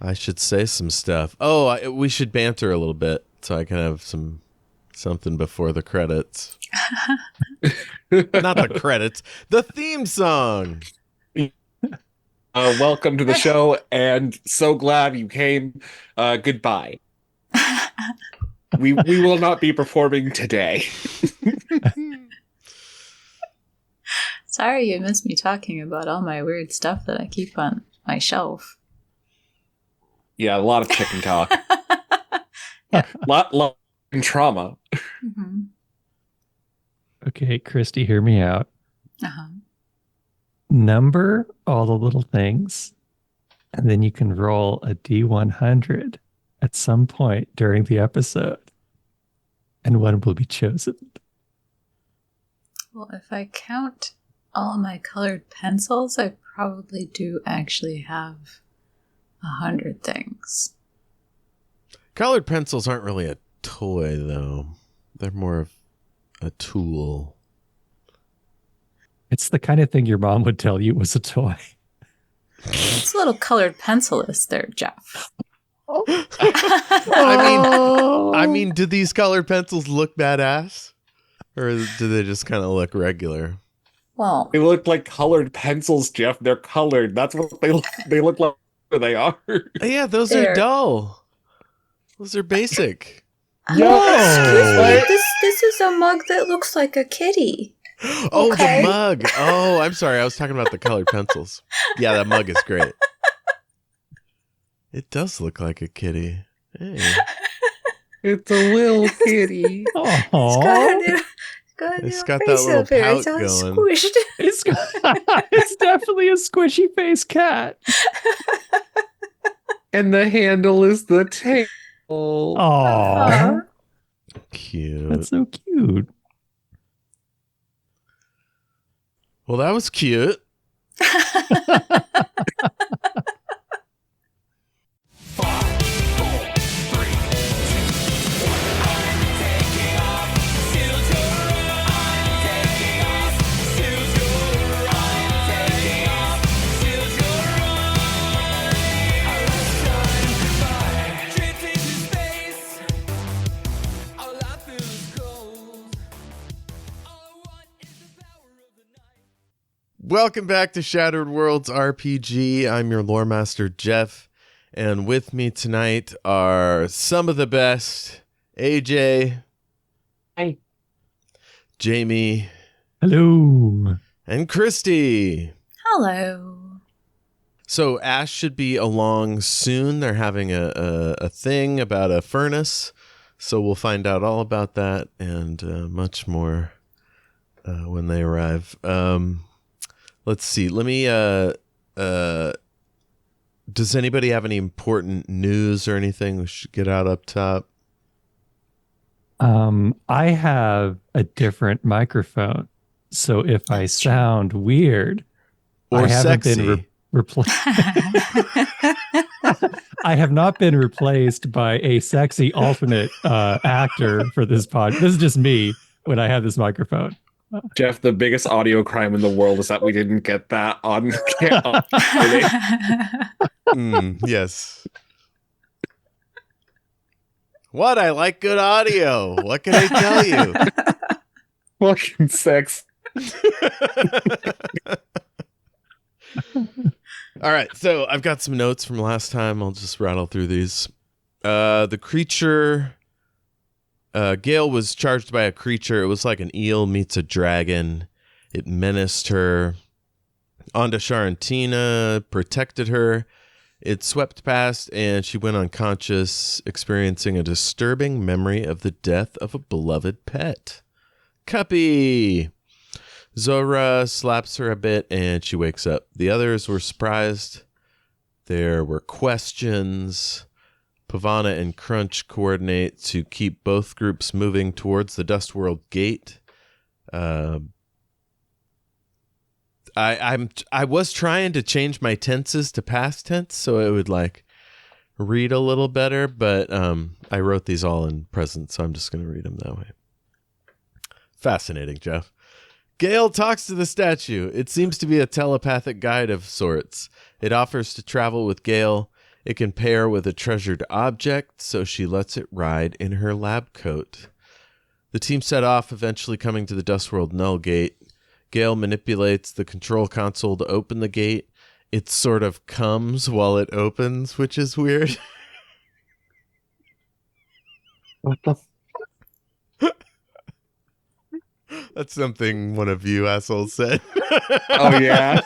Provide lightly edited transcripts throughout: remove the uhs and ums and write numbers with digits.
I should say some stuff. Oh, we should banter a little bit so I can have something before the credits. Not the credits, the theme song. Welcome to the show, and so glad you came. Goodbye. We will not be performing today. Sorry you missed me talking about all my weird stuff that I keep on my shelf. Yeah, a lot of chicken talk. lot of trauma. Mm-hmm. Okay, Kristy, hear me out. Uh-huh. Number all the little things, and then you can roll a D100 at some point during the episode, and one will be chosen. Well, if I count all my colored pencils, I probably do actually have 100 things. Colored pencils aren't really a toy, though. They're more of a tool. It's the kind of thing your mom would tell you was a toy. It's a little colored pencil is there, Jeff. I mean, do these colored pencils look badass? Or do they just kind of look regular? Well, They look like colored pencils, Jeff. They're colored. That's what they look. They look like they are. Yeah, those are dull. Those are basic. excuse me, this is a mug that looks like a kitty. Oh, Okay. the mug. Oh, I'm sorry. I was talking about the colored pencils. Yeah, that mug is great. It does look like a kitty. Hey. It's a little kitty. Aww. It's got that little pout going. Squished. It's definitely a squishy face cat. And the handle is the tail. Aww. Cute. That's so cute. Well, that was cute. Welcome back to Shattered Worlds RPG. I'm your Loremaster, Jeff. And with me tonight are some of the best. AJ. Hi. Jayme. Hello. And Kristy. Hello. So Ash should be along soon. They're having a thing about a furnace. So we'll find out all about that and much more when they arrive. Let's see. Let me, does anybody have any important news or anything we should get out up top? I have a different microphone. So if I sound weird Or I haven't sexy. been replaced. I have not been replaced by a sexy alternate actor for this pod. This is just me when I have this microphone. Jeff, the biggest audio crime in the world is that we didn't get that on camera. Yes. What? I like good audio. What can I tell you? Fucking sex. All right, so I've got some notes from last time. I'll just rattle through these. The creature, Gale was charged by a creature. It was like an eel meets a dragon. It menaced her. Onto Sharantina, protected her. It swept past, and she went unconscious, experiencing a disturbing memory of the death of a beloved pet. Cuppy! Zohra slaps her a bit, and she wakes up. The others were surprised. There were questions. Pavana and Crunch coordinate to keep both groups moving towards the Dust World gate. I was trying to change my tenses to past tense so it would like read a little better, but I wrote these all in present, so I'm just going to read them that way. Fascinating, Jeff. Gale talks to the statue. It seems to be a telepathic guide of sorts. It offers to travel with Gale It can pair with a treasured object, so she lets it ride in her lab coat. The team set off, eventually coming to the Dustworld Null Gate. Gale manipulates the control console to open the gate. It sort of comes while it opens, which is weird. What the? That's something one of you assholes said. Oh, yeah?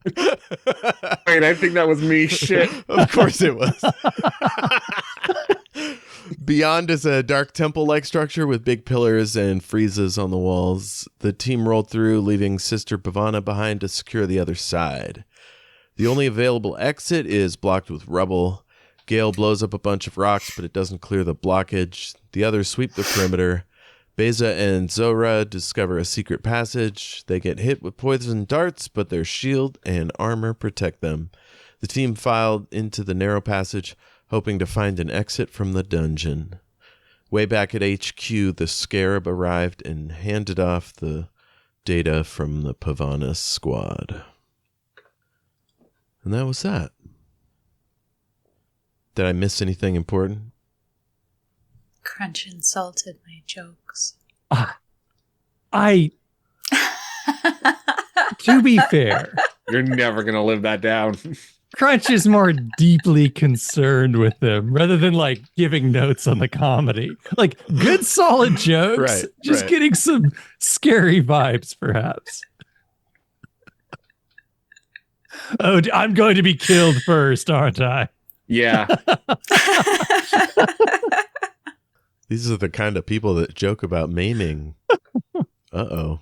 Wait, I think that was me. Shit. Of course it was. Beyond is a dark temple-like structure with big pillars and friezes on the walls. The team rolled through, leaving Sister Bhavana behind to secure the other side. The only available exit is blocked with rubble. Gale blows up a bunch of rocks, but it doesn't clear the blockage. The others sweep the perimeter. Beyza and Zohra discover a secret passage. They get hit with poison darts, but their shield and armor protect them. The team filed into the narrow passage, hoping to find an exit from the dungeon. Way back at HQ, the Scarab arrived and handed off the data from the Pavana squad. And that was that. Did I miss anything important? Crunch insulted my jokes. To be fair, You're never going to live that down. Crunch is more deeply concerned with them rather than like giving notes on the comedy. Like good solid jokes, just getting some scary vibes perhaps. Oh, I'm going to be killed first, aren't I? Yeah. These are the kind of people that joke about maiming. Uh-oh.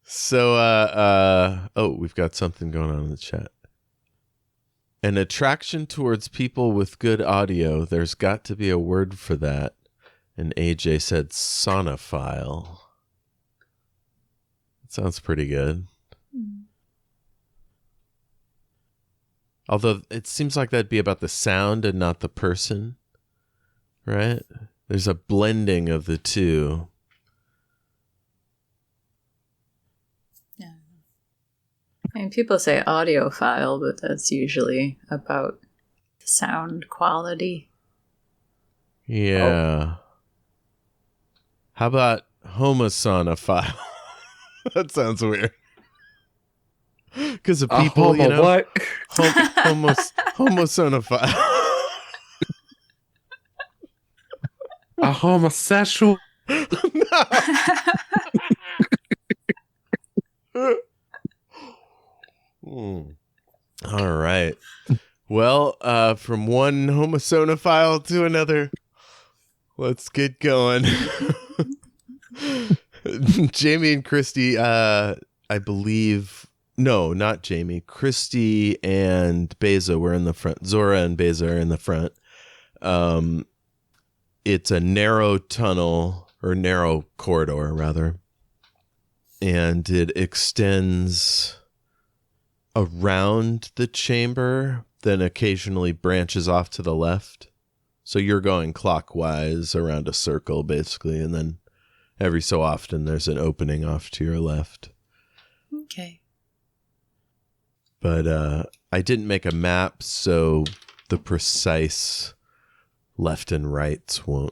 So, we've got something going on in the chat. An attraction towards people with good audio. There's got to be a word for that. And AJ said sonophile. That sounds pretty good. Although it seems like that'd be about the sound and not the person. Right? There's a blending of the two. Yeah. I mean, people say audiophile, but that's usually about the sound quality. Yeah. How about homosonophile? That sounds weird. Because of people, you know. What? Homosonophile. A homosexual? All right. Well, from one homosonophile to another, let's get going. Jayme and Kristy, I believe... No, not Jayme. Kristy and Beyza were in the front. Zohra and Beyza are in the front. It's a narrow tunnel, or narrow corridor, rather. And it extends around the chamber, then occasionally branches off to the left. So you're going clockwise around a circle, basically, and then every so often there's an opening off to your left. Okay. But I didn't make a map, so the precise left and rights won't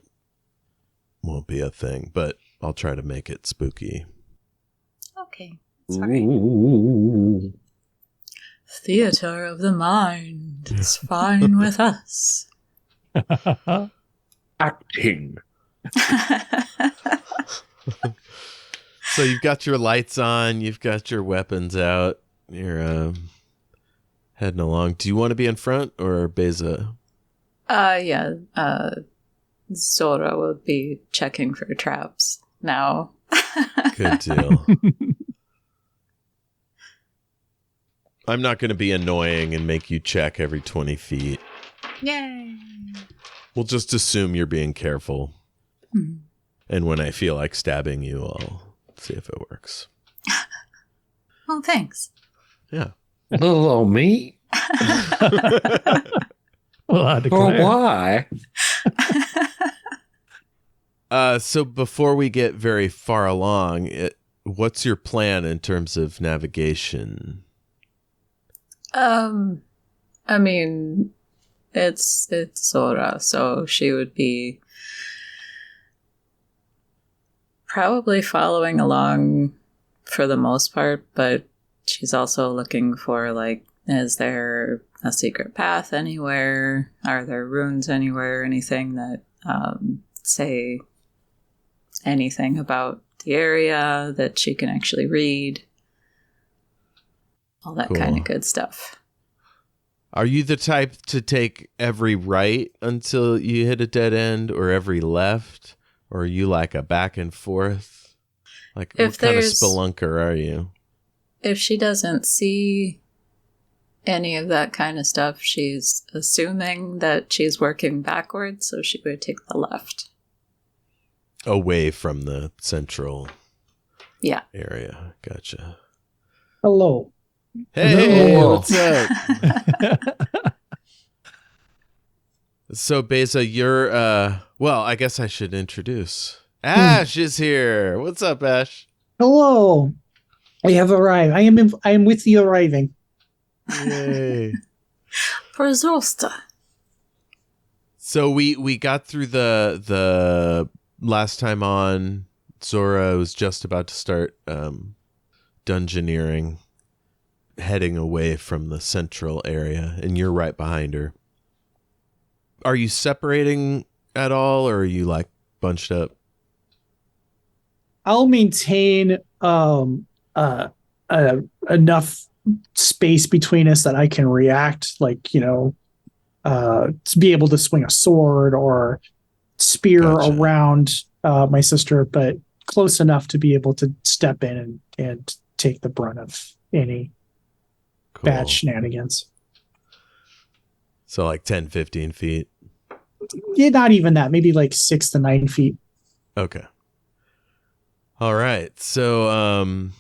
be a thing. But I'll try to make it spooky. Okay. Sorry. Ooh. Theater of the mind. It's fine with us. Acting. So you've got your lights on, you've got your weapons out, you're heading along. Do you want to be in front or Beyza? Yeah. Zohra will be checking for traps now. Good deal. I'm not going to be annoying and make you check every 20 feet. Yay. We'll just assume you're being careful. Hmm. And when I feel like stabbing you, I'll see if it works. Well, thanks. Yeah. Little old me? Well, I Or declare. why? So before we get very far along, what's your plan in terms of navigation? I mean, it's Zohra, so she would be probably following along for the most part, but she's also looking for, like, is there a secret path anywhere? Are there runes anywhere? Anything that say anything about the area that she can actually read? All that kind of good stuff. Are you the type to take every right until you hit a dead end, or every left? Or are you like a back and forth? Like, what kind of spelunker are you? If she doesn't see any of that kind of stuff, she's assuming that she's working backwards, so she would take the left. Away from the central area. Gotcha. Hello. Hey, Hello. what's up? So, Beyza, you're, well, I guess I should introduce. Ash is here. What's up, Ash? Hello. I have arrived. I am with the arriving. Yay. Prozosta. So we got through the last time on. Zohra was just about to start dungeoneering, heading away from the central area, and you're right behind her. Are you separating at all, or are you like bunched up? I'll maintain enough space between us that I can react, like, to be able to swing a sword or spear around my sister, but close enough to be able to step in and take the brunt of any bad shenanigans. So like 10, 15 feet? Yeah, not even that. Maybe like 6 to 9 feet. Okay. All right. So,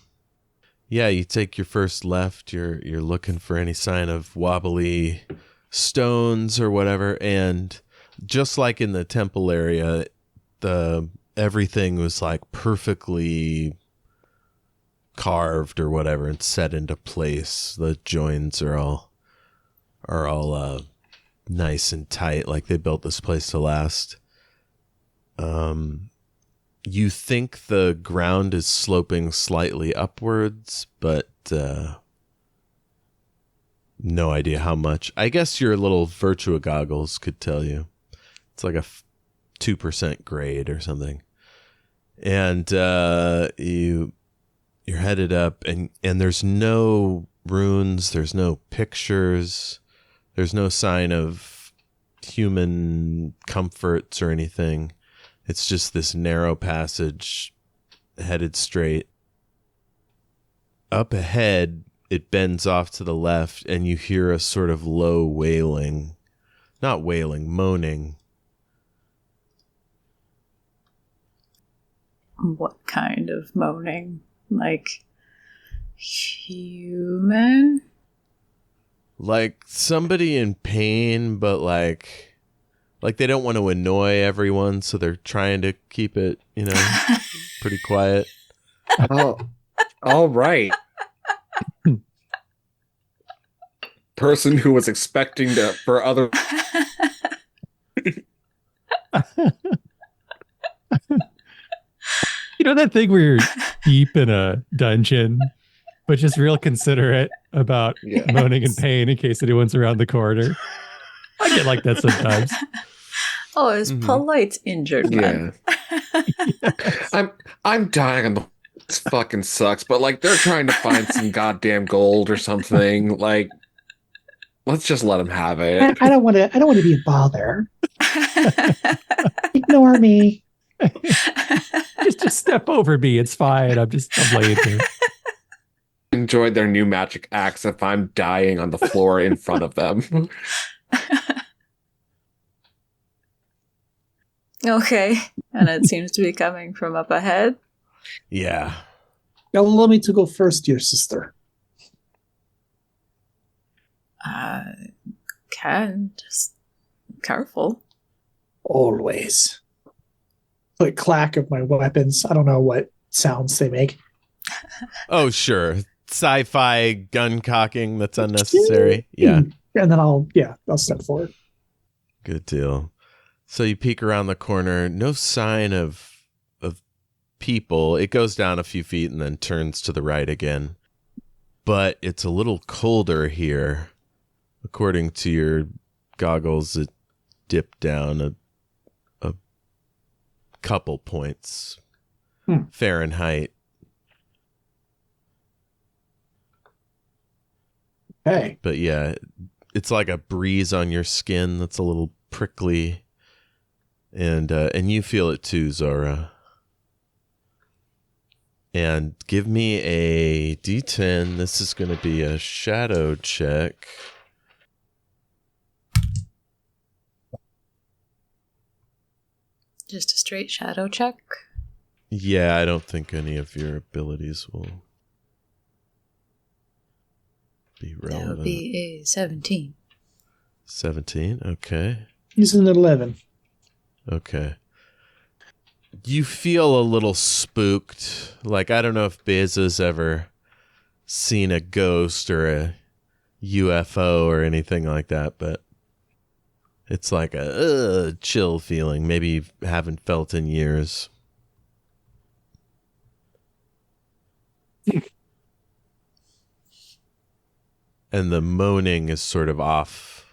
yeah, you take your first left. You're looking for any sign of wobbly stones or whatever, and just like in the temple area, everything was like perfectly carved or whatever and set into place. The joins are all nice and tight, like they built this place to last. You think the ground is sloping slightly upwards, but no idea how much. I guess your little Virtua goggles could tell you. It's like a 2% grade or something. And you're headed up, and there's no runes, there's no pictures, there's no sign of human comforts or anything. It's just this narrow passage headed straight. Up ahead, it bends off to the left, and you hear a sort of low wailing. Not wailing, moaning. What kind of moaning? Like human? Like somebody in pain, but like they don't want to annoy everyone, so they're trying to keep it, pretty quiet. Oh, all right. Person who was expecting for other. That thing where you're deep in a dungeon, but just real considerate about moaning in pain in case anyone's around the corner. I get like that sometimes. Oh, it's polite injured man. Yeah. I'm dying on this fucking sucks, but like they're trying to find some goddamn gold or something. Like, let's just let them have it. I don't want to be a bother. Ignore me. just step over me. It's fine. I'm laying here. Enjoyed their new magic axe if I'm dying on the floor in front of them. Okay, and it seems to be coming from up ahead. Yeah. Now allow me to go first, dear sister. Can just careful. Always. Click clack of my weapons. I don't know what sounds they make. Oh, sure. Sci-fi gun cocking that's unnecessary. Yeah. And then I'll step forward. Good deal. So you peek around the corner, no sign of people. It goes down a few feet and then turns to the right again. But it's a little colder here. According to your goggles, it dipped down a couple points Fahrenheit. Hey. But yeah, it's like a breeze on your skin that's a little prickly. And you feel it too, Zohra. And give me a D10. This is going to be a shadow check. Just a straight shadow check? Yeah, I don't think any of your abilities will be relevant. That would be a 17. 17? Okay. He's an 11. Okay. You feel a little spooked. Like, I don't know if Beyza's ever seen a ghost or a UFO or anything like that, but it's like a chill feeling. Maybe you haven't felt in years. And the moaning is sort of off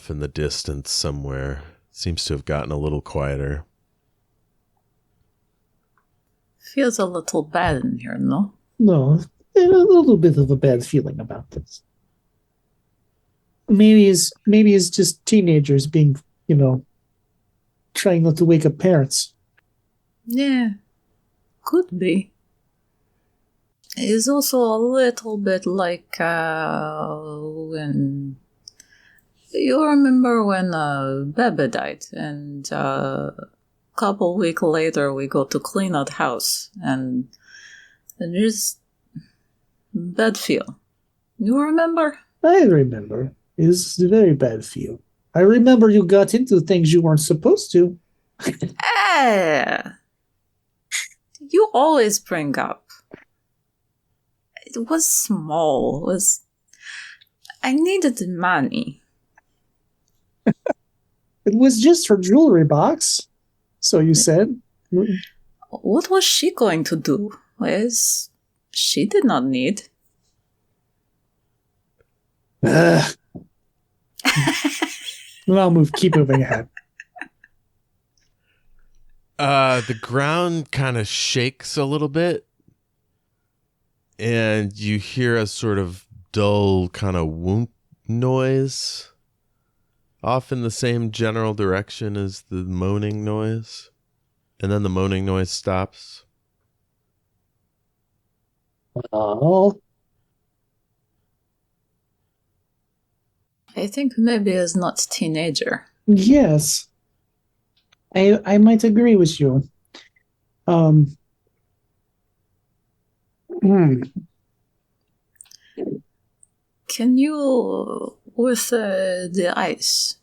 in the distance somewhere. Seems to have gotten a little quieter. Feels a little bad in here, no? No, a little bit of a bad feeling about this. Maybe it's just teenagers being, trying not to wake up parents. Yeah, could be. It's also a little bit like when... You remember when Bebe died, and couple weeks later we go to clean out house, and there's bad feel. You remember? I remember. It's a very bad feel. I remember you got into things you weren't supposed to. You always bring up. It was small. I needed the money. It was just her jewelry box. So you said. What was she going to do? She did not need. Then I'll keep moving ahead. The ground kind of shakes a little bit, and you hear a sort of dull kind of whoomp noise off in the same general direction as the moaning noise. And then the moaning noise stops. Oh. I think maybe it's not teenager. Yes. I might agree with you. Can you, with the ice,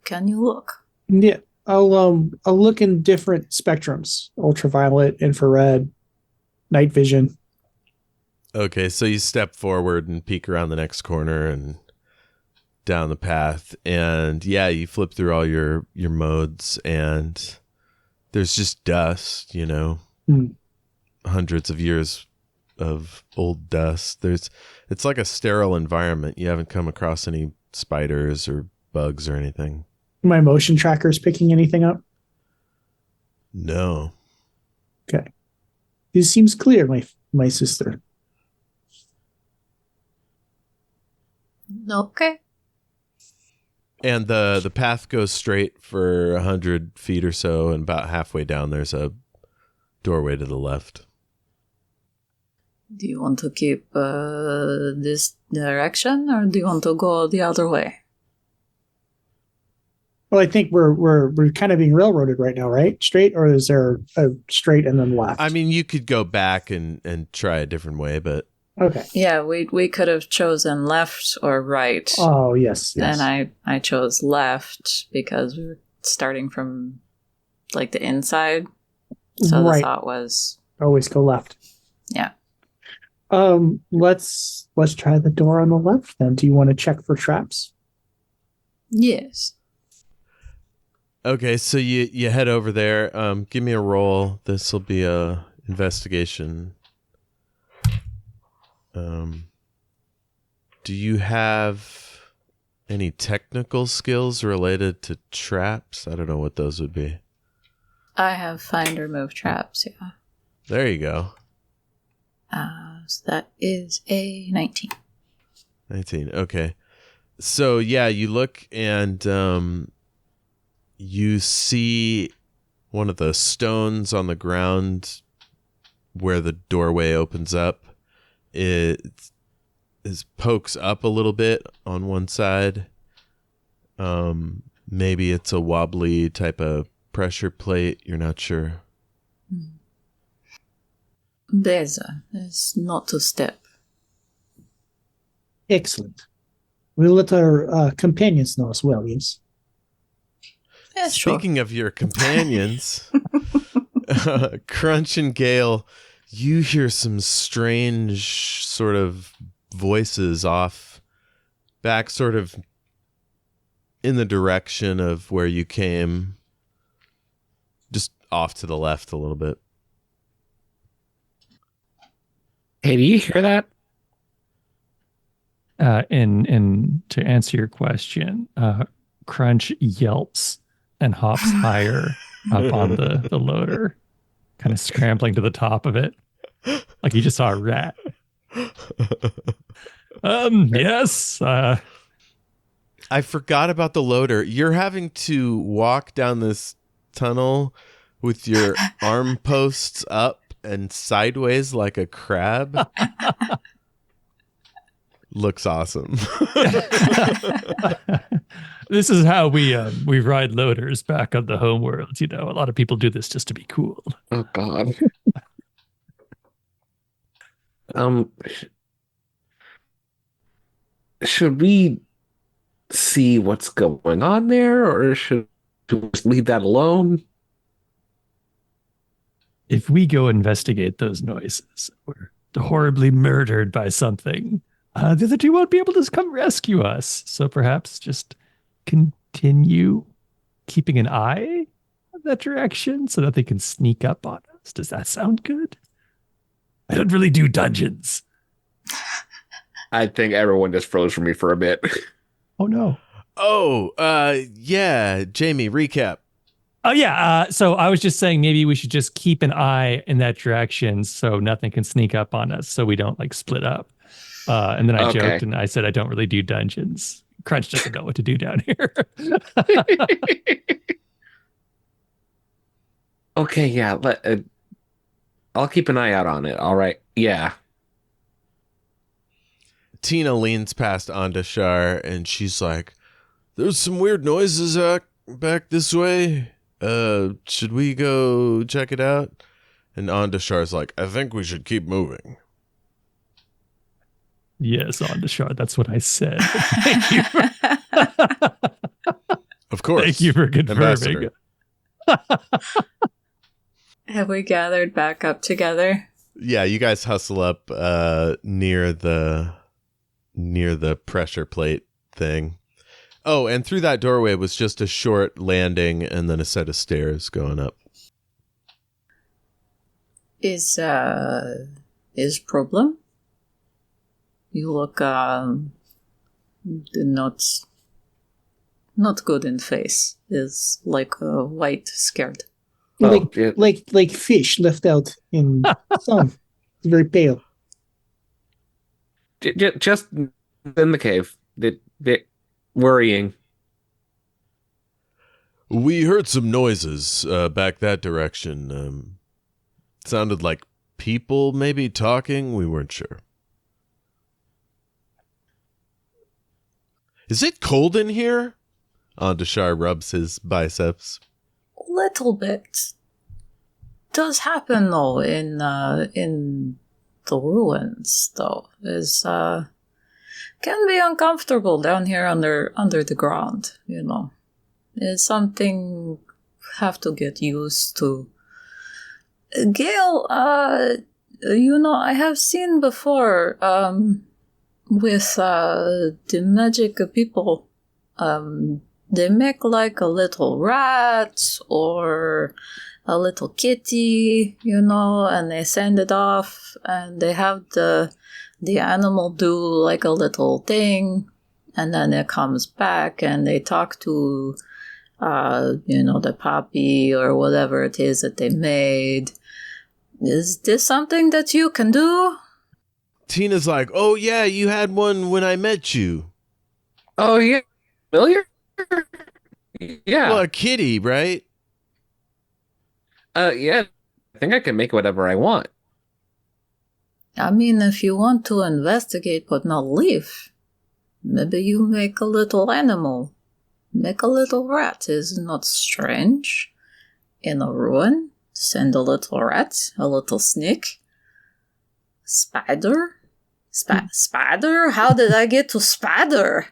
can you look? Yeah, I'll look in different spectrums: ultraviolet, infrared, night vision. Okay, so you step forward and peek around the next corner and down the path, and yeah, you flip through all your modes, and there's just dust, hundreds of years of old dust. It's like a sterile environment. You haven't come across any spiders or bugs or anything. My motion tracker's picking anything up? No. Okay. This seems clear, my sister. Okay. And the path goes straight for 100 feet or so, and about halfway down there's a doorway to the left. Do you want to keep this direction, or do you want to go the other way? Well, I think we're kind of being railroaded right now, right? Straight, or is there a straight and then left? I mean, you could go back and try a different way, but okay. Yeah, we could have chosen left or right. Oh, yes. And I chose left because we were starting from like the inside. So Right. the thought was Always go left. yeah. Let's try the door on the left then. Do you want to check for traps? Yes. Okay, so you head over there. Give me a roll. This will be a investigation. Do you have any technical skills related to traps? I don't know what those would be. I have find or move traps, yeah. There you go. So that is a 19. 19, okay. So, yeah, you look and you see one of the stones on the ground where the doorway opens up. It pokes up a little bit on one side. Maybe it's a wobbly type of pressure plate. You're not sure. Beyza is not to step. Excellent. We'll let our companions know as well, yes? Yeah, sure. Speaking of your companions, Crunch and Gale, you hear some strange sort of voices off back sort of in the direction of where you came, just off to the left a little bit. Hey, do you hear that? And to answer your question, Crunch yelps and hops higher up on the loader, kind of scrambling to the top of it, like he just saw a rat. Yes. I forgot about the loader. You're having to walk down this tunnel with your arm posts up and sideways like a crab. Looks awesome. This is how we ride loaders back on the home world. You know, a lot of people do this just to be cool. Oh God. Should we see what's going on there, or should we just leave that alone? If we go investigate those noises, we're horribly murdered by something. The other two won't be able to come rescue us. So perhaps just continue keeping an eye in that direction so that they can sneak up on us. Does that sound good? I don't really do dungeons. I think everyone just froze for me for a bit. Oh, no. Oh, yeah. Jayme, recap. Oh, yeah. So I was just saying maybe we should just keep an eye in that direction so nothing can sneak up on us so we don't like split up. And then I joked and I said I don't really do dungeons. Crunch doesn't know what to do down here. Okay, yeah. I'll keep an eye out on it. All right. Yeah. Tina leans past Andashar and she's like, "There's some weird noises back this way. Should we go check it out?" And Andashar's like, "I think we should keep moving." Yes, Andashar, that's what I said. Thank you. Of course. Thank you for confirming. Have we gathered back up together? Yeah, you guys hustle up near the pressure plate thing. Oh, and through that doorway was just a short landing and then a set of stairs going up. Is problem? You look not good in face. Is like white scared. Like fish left out in sun. It's very pale. Just in the cave. They're worrying. We heard some noises back that direction. Sounded like people maybe talking. We weren't sure. Is it cold in here? Andashar rubs his biceps. Little bit. Does happen though in the ruins though. Is can be uncomfortable down here under the ground, you know. It's something have to get used to. Gale, I have seen before with the magic people, they make like a little rat or a little kitty, and they send it off, and they have the animal do like a little thing, and then it comes back, and they talk to, the puppy or whatever it is that they made. Is this something that you can do? Tina's like, oh yeah, you had one when I met you. Oh, yeah. Familiar? Yeah. Well, a kitty, right? Yeah. I think I can make whatever I want. I mean, if you want to investigate but not leave, maybe you make a little animal. Make a little rat. Is not strange. In a ruin, send a little rat, a little snake. Spider? Spider? How did I get to spider?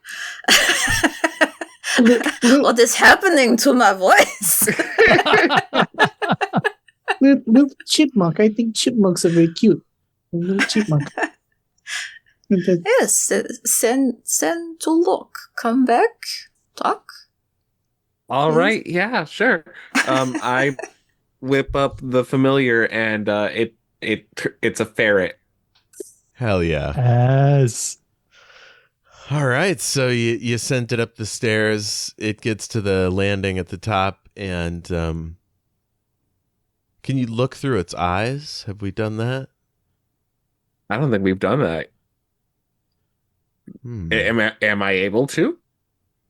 What is happening to my voice? Little chipmunk. I think chipmunks are very cute. A little chipmunk. Yes, send to look. Come back, talk. All right. Yeah, sure. I whip up the familiar, and it's a ferret. Hell yeah. Yes. All right, so you sent it up the stairs. It gets to the landing at the top, and can you look through its eyes? Have we done that? I don't think we've done that. Am I able to?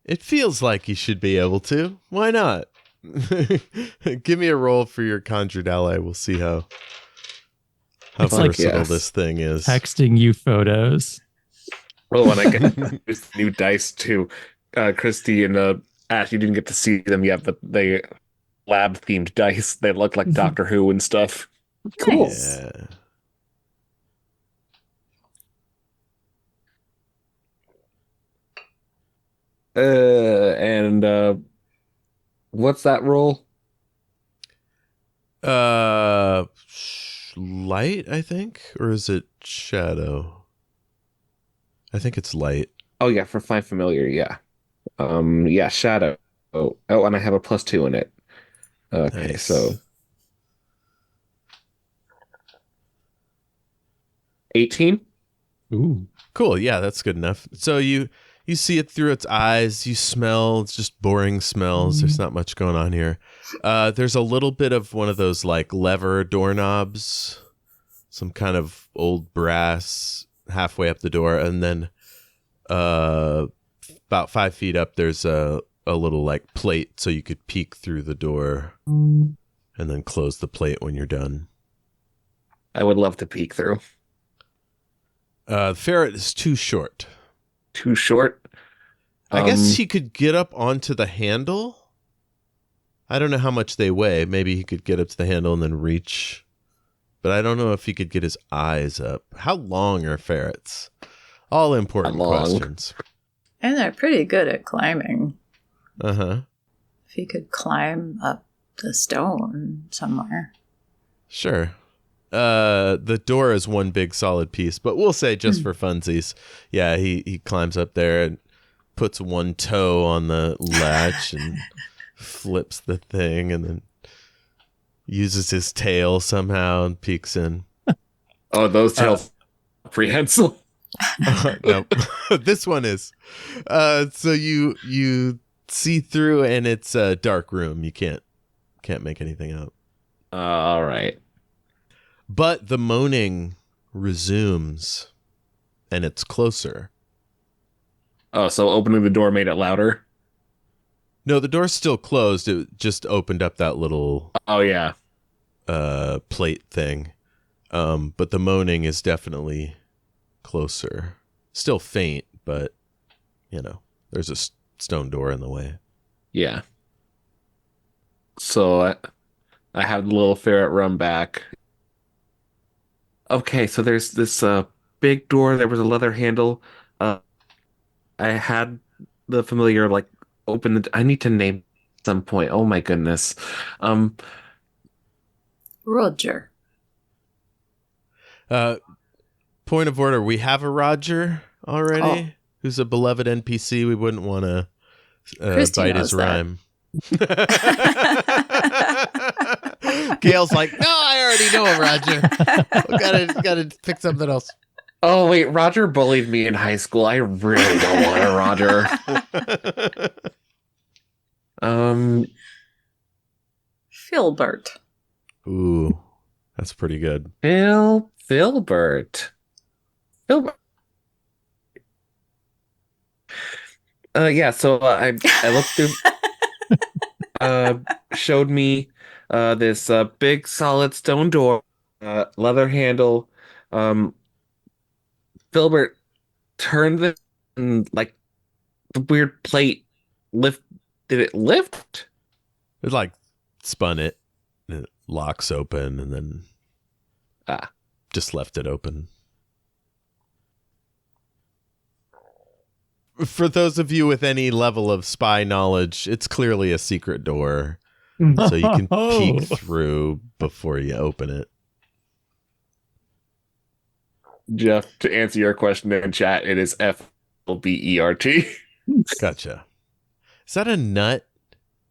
It feels like you should be able to. Why not? Give me a roll for your conjured ally. We'll see how It's like, versatile yes, this thing is. Texting you photos. Well, when I get this new dice to Kristy and Ash, you didn't get to see them yet, but they lab themed dice. They look like Doctor Who and stuff. Cool. Yeah. And what's that roll? Light, I think, or is it shadow? I think it's light. Oh yeah, for find familiar, yeah. Yeah, shadow. Oh, and I have a +2 in it. Okay, Nice. so 18. Ooh. Cool. Yeah, that's good enough. So you see it through its eyes. You smell. It's just boring smells. There's not much going on here. There's a little bit of one of those like lever doorknobs, some kind of old brass halfway up the door, and then about 5 feet up, there's a little like plate so you could peek through the door, and then close the plate when you're done. I would love to peek through. The ferret is too short. Too short. I guess he could get up onto the handle. I don't know how much they weigh. Maybe he could get up to the handle and then reach. But I don't know if he could get his eyes up. How long are ferrets? All important questions. And they're pretty good at climbing. Uh-huh. If you could climb up the stone somewhere. Sure. The door is one big solid piece, but we'll say just for funsies. Yeah, he climbs up there and puts one toe on the latch and flips the thing and then uses his tail somehow and peeks in. Oh, those tails prehensile. No, this one is. So you see through, and it's a dark room. You can't make anything out. All right. But the moaning resumes, and it's closer. Oh, so opening the door made it louder? No, the door's still closed. It just opened up that little Oh, yeah. plate thing. But the moaning is definitely closer. Still faint, but, there's a stone door in the way. Yeah. So I have the little ferret run back. Okay, so there's this big door. There was a leather handle. I had the familiar open the. I need to name at some point. Oh my goodness. Roger. Point of order. We have a Roger already, who's a beloved NPC. We wouldn't want to bite his rhyme. Gale's like, no, I already know him, Roger. Gotta pick something else. Oh, wait, Roger bullied me in high school. I really don't want a Roger. Filbert. Ooh, that's pretty good. Filbert. Yeah, so I looked through, showed me this big solid stone door, leather handle. Filbert turned the and like the weird plate lift. Did it lift? It like spun it, and it locks open, and then just left it open. For those of you with any level of spy knowledge, it's clearly a secret door, so you can peek through before you open it. Jeff, to answer your question in chat, it is Filbert. Gotcha. Is that a nut?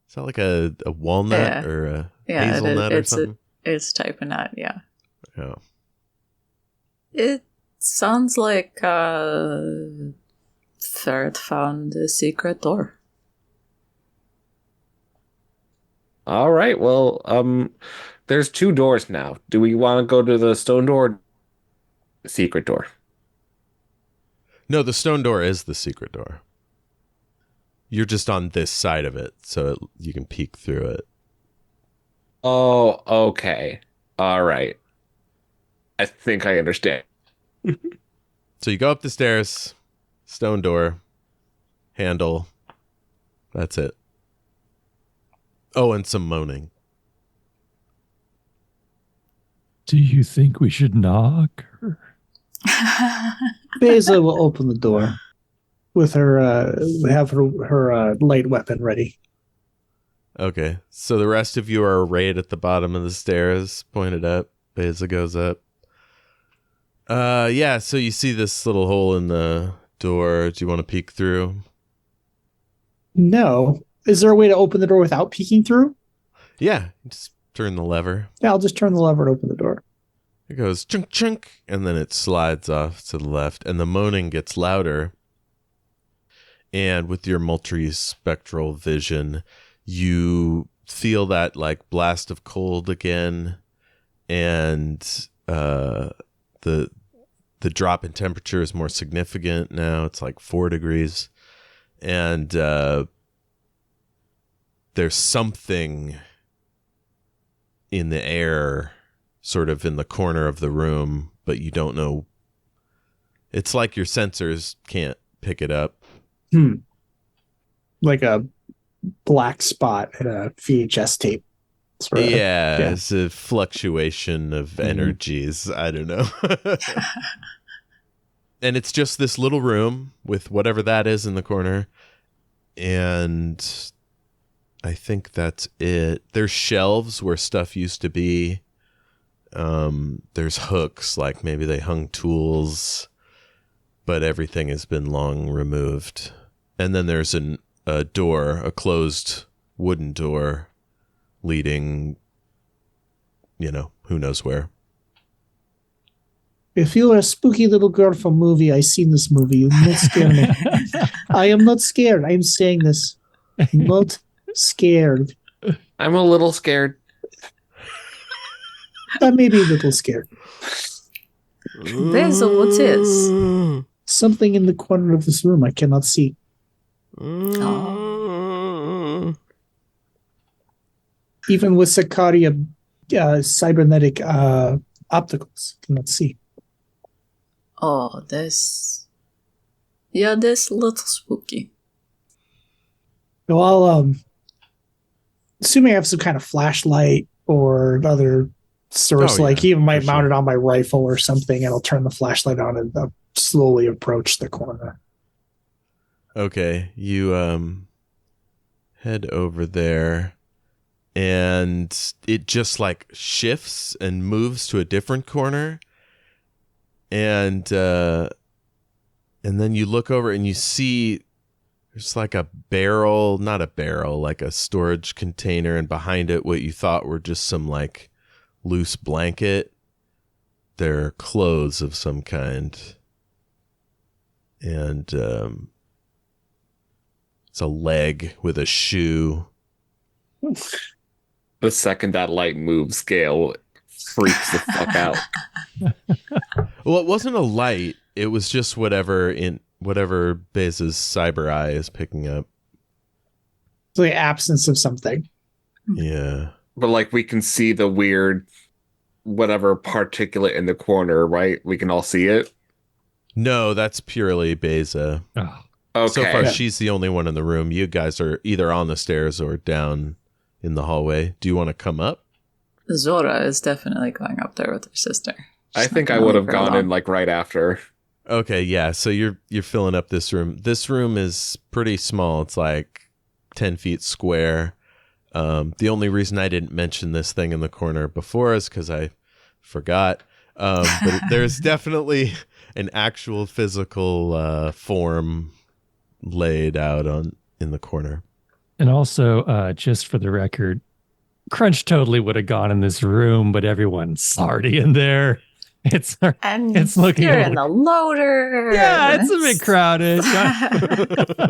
Is that like a walnut or a hazelnut or something? It's type of nut, yeah. Oh. It sounds like Third found a secret door. All right, well, there's 2 doors now. Do we want to go to the stone door or the secret door? No, the stone door is the secret door. You're just on this side of it, so you can peek through it. Oh, okay. All right. I think I understand. So you go up the stairs, stone door, handle. That's it. Oh, and some moaning. Do you think we should knock? Beyza will open the door with her her light weapon ready. Okay, so the rest of you are arrayed at the bottom of the stairs, pointed up. Beyza goes up. Yeah, so you see this little hole in the door. Do you want to peek through? No. Is there a way to open the door without peeking through? Yeah, just turn the lever. Yeah, I'll just turn the lever and open the door. It goes chunk chunk, and then it slides off to the left, and the moaning gets louder. And with your multi-spectral vision, you feel that like blast of cold again, and the drop in temperature is more significant now. It's like 4 degrees, and there's something in the air, sort of in the corner of the room, but you don't know. It's like your sensors can't pick it up. Like a black spot in a VHS tape. Sort of. Yeah, it's a fluctuation of energies. I don't know. And it's just this little room with whatever that is in the corner. And I think that's it. There's shelves where stuff used to be. There's hooks, like maybe they hung tools, but everything has been long removed. And then there's a door, a closed wooden door leading, who knows where. If you are a spooky little girl from movie, I've seen this movie. You not scare me. I am not scared. I'm saying this. Not scared. I'm a little scared. I may be a little scared. Beyza, what is? Something in the corner of this room I cannot see. Oh. Even with Sicaria cybernetic opticals, cannot see. Oh, this a little spooky. So I'll assuming I have some kind of flashlight or other source, like even might mount it on my rifle or something, and I'll turn the flashlight on and slowly approach the corner. Okay, you head over there, and it just like shifts and moves to a different corner, And then you look over and you see there's like a barrel, not a barrel, like a storage container, and behind it what you thought were just some like loose blanket. They're clothes of some kind. And it's a leg with a shoe. The second that light moves, Gale freaks the fuck out. Well, it wasn't a light. It was just whatever Beyza's cyber eye is picking up. It's the absence of something. Yeah. But like we can see the weird whatever particulate in the corner, right? We can all see it. No, that's purely Beyza. Oh, Okay. So far, Yeah. she's the only one in the room. You guys are either on the stairs or down in the hallway. Do you want to come up? Zohra is definitely going up there with her sister. I She's think not I gonna would have leave her gone alone. in like right after. Okay, yeah. So you're filling up this room. This room is pretty small. It's like 10 feet square. The only reason I didn't mention this thing in the corner before is because I forgot. But there's definitely an actual physical form laid out in the corner. and also, just for the record, Crunch totally would have gone in this room, but everyone's already in there. It's And It's looking you're a in the loader. yeah, and it's a bit crowded.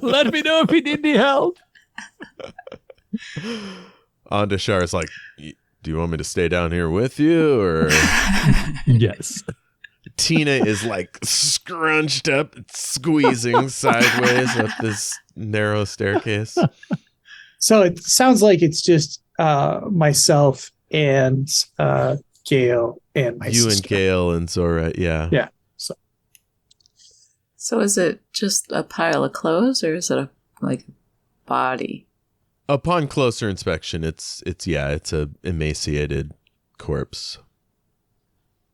Let me know if you need any help. Andashar is like, do you want me to stay down here with you? Or Yes. Tina is like scrunched up, squeezing sideways up this narrow staircase. So it sounds like it's just myself and Gale and my You sister. and Gale and Zohra, yeah. Yeah. So is it just a pile of clothes, or is it a body? Upon closer inspection, it's a emaciated corpse.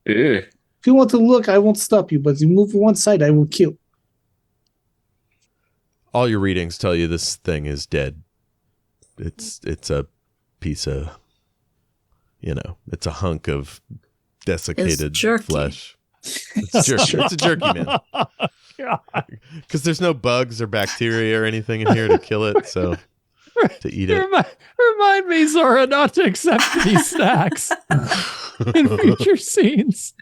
Ew. If you want to look, I won't stop you, but if you move one side, I will kill. All your readings tell you this thing is dead. It's a piece of, it's a hunk of desiccated jerky. flesh. It's jerky. It's a jerky, man. Because there's no bugs or bacteria or anything in here to kill it, so to eat it. Remind me, Zohra, not to accept these snacks in future scenes.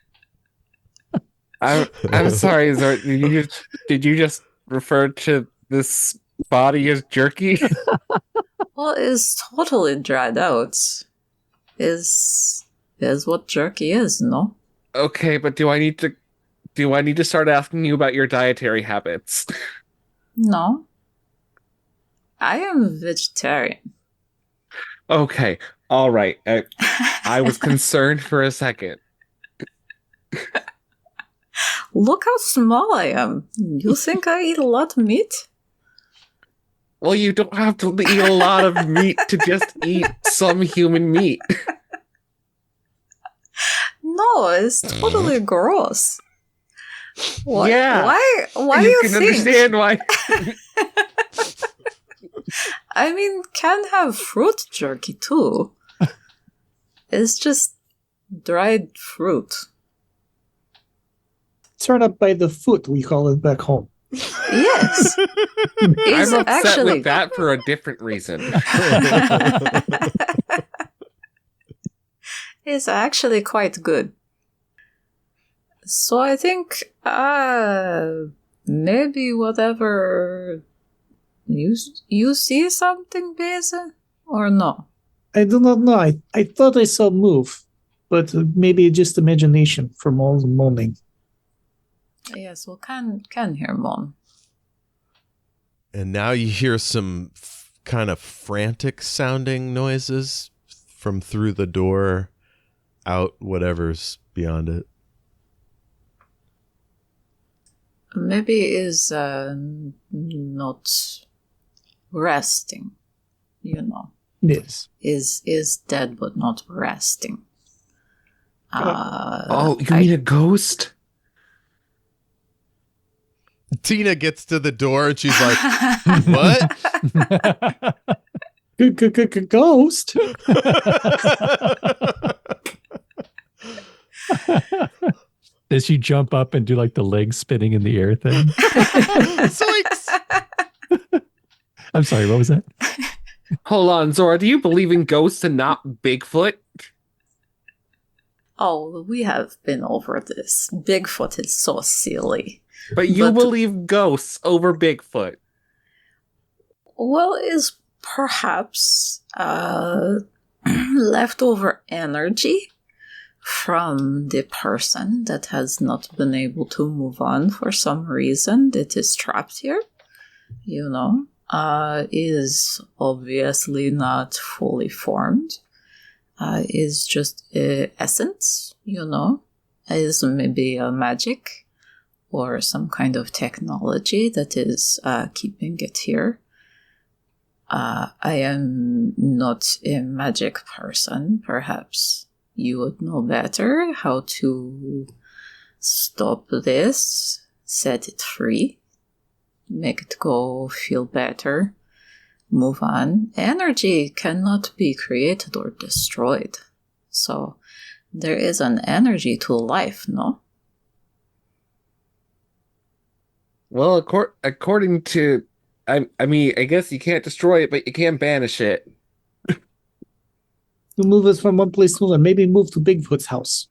I'm sorry, Zor. Did you just refer to this body as jerky? Well, it's totally dried out. Is what jerky is, no? Okay, but do I need to start asking you about your dietary habits? No. I am vegetarian. Okay, all right. I was concerned for a second. Look how small I am. You think I eat a lot of meat? Well, you don't have to eat a lot of meat to just eat some human meat. No, it's totally gross. What? Yeah. Why do you can think? understand why. I mean, can have fruit jerky too. It's just dried fruit. Turn up by the foot, we call it back home. Yes. It's I'm upset actually with that for a different reason. it's actually quite good. So I think maybe whatever you see something, Beyza, or no? I do not know. I thought I saw move, but maybe just imagination from all the moaning. Yes, well, can hear Mon. And now you hear some kind of frantic sounding noises from through the door out whatever's beyond it. Maybe is not resting, Yes. is dead but not resting. Oh, you mean a ghost? Tina gets to the door and she's like, what? Ghost. As you jump up and do like the legs spinning in the air thing. Zoinks! I'm sorry, what was that? Hold on, Zohra, do you believe in ghosts and not Bigfoot? Oh, we have been over this. Bigfoot is so silly. But you believe ghosts over Bigfoot. Well, is perhaps leftover energy from the person that has not been able to move on for some reason that is trapped here, is obviously not fully formed, is just essence, is maybe a magic or some kind of technology that is keeping it here. I am not a magic person. Perhaps you would know better how to stop this, set it free, make it go feel better, move on. Energy cannot be created or destroyed. So there is an energy to life, no? Well, according to... I mean, I guess you can't destroy it, but you can banish it. You move us from one place to another. Maybe move to Bigfoot's house.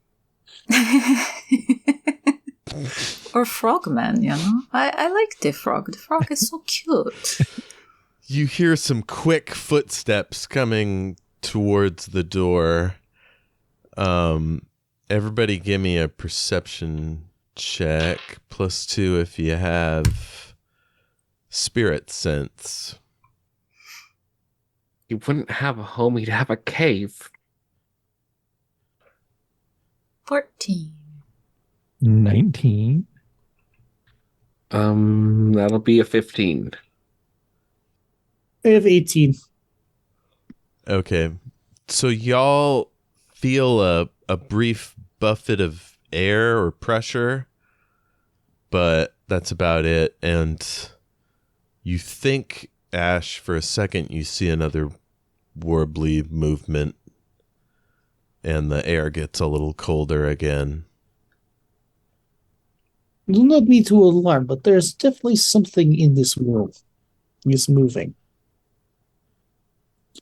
Or Frogman, I like the frog. The frog is so cute. You hear some quick footsteps coming towards the door. Everybody give me a perception check. +2 if you have spirit sense. You wouldn't have a home, you'd have a cave. 14. 19. That'll be a 15. I have 18. Okay. So y'all feel a brief buffet of air or pressure, but that's about it. And you think, Ash, for a second you see another warbly movement, and the air gets a little colder again. Do not be too alarmed, but there's definitely something in this world. It's moving.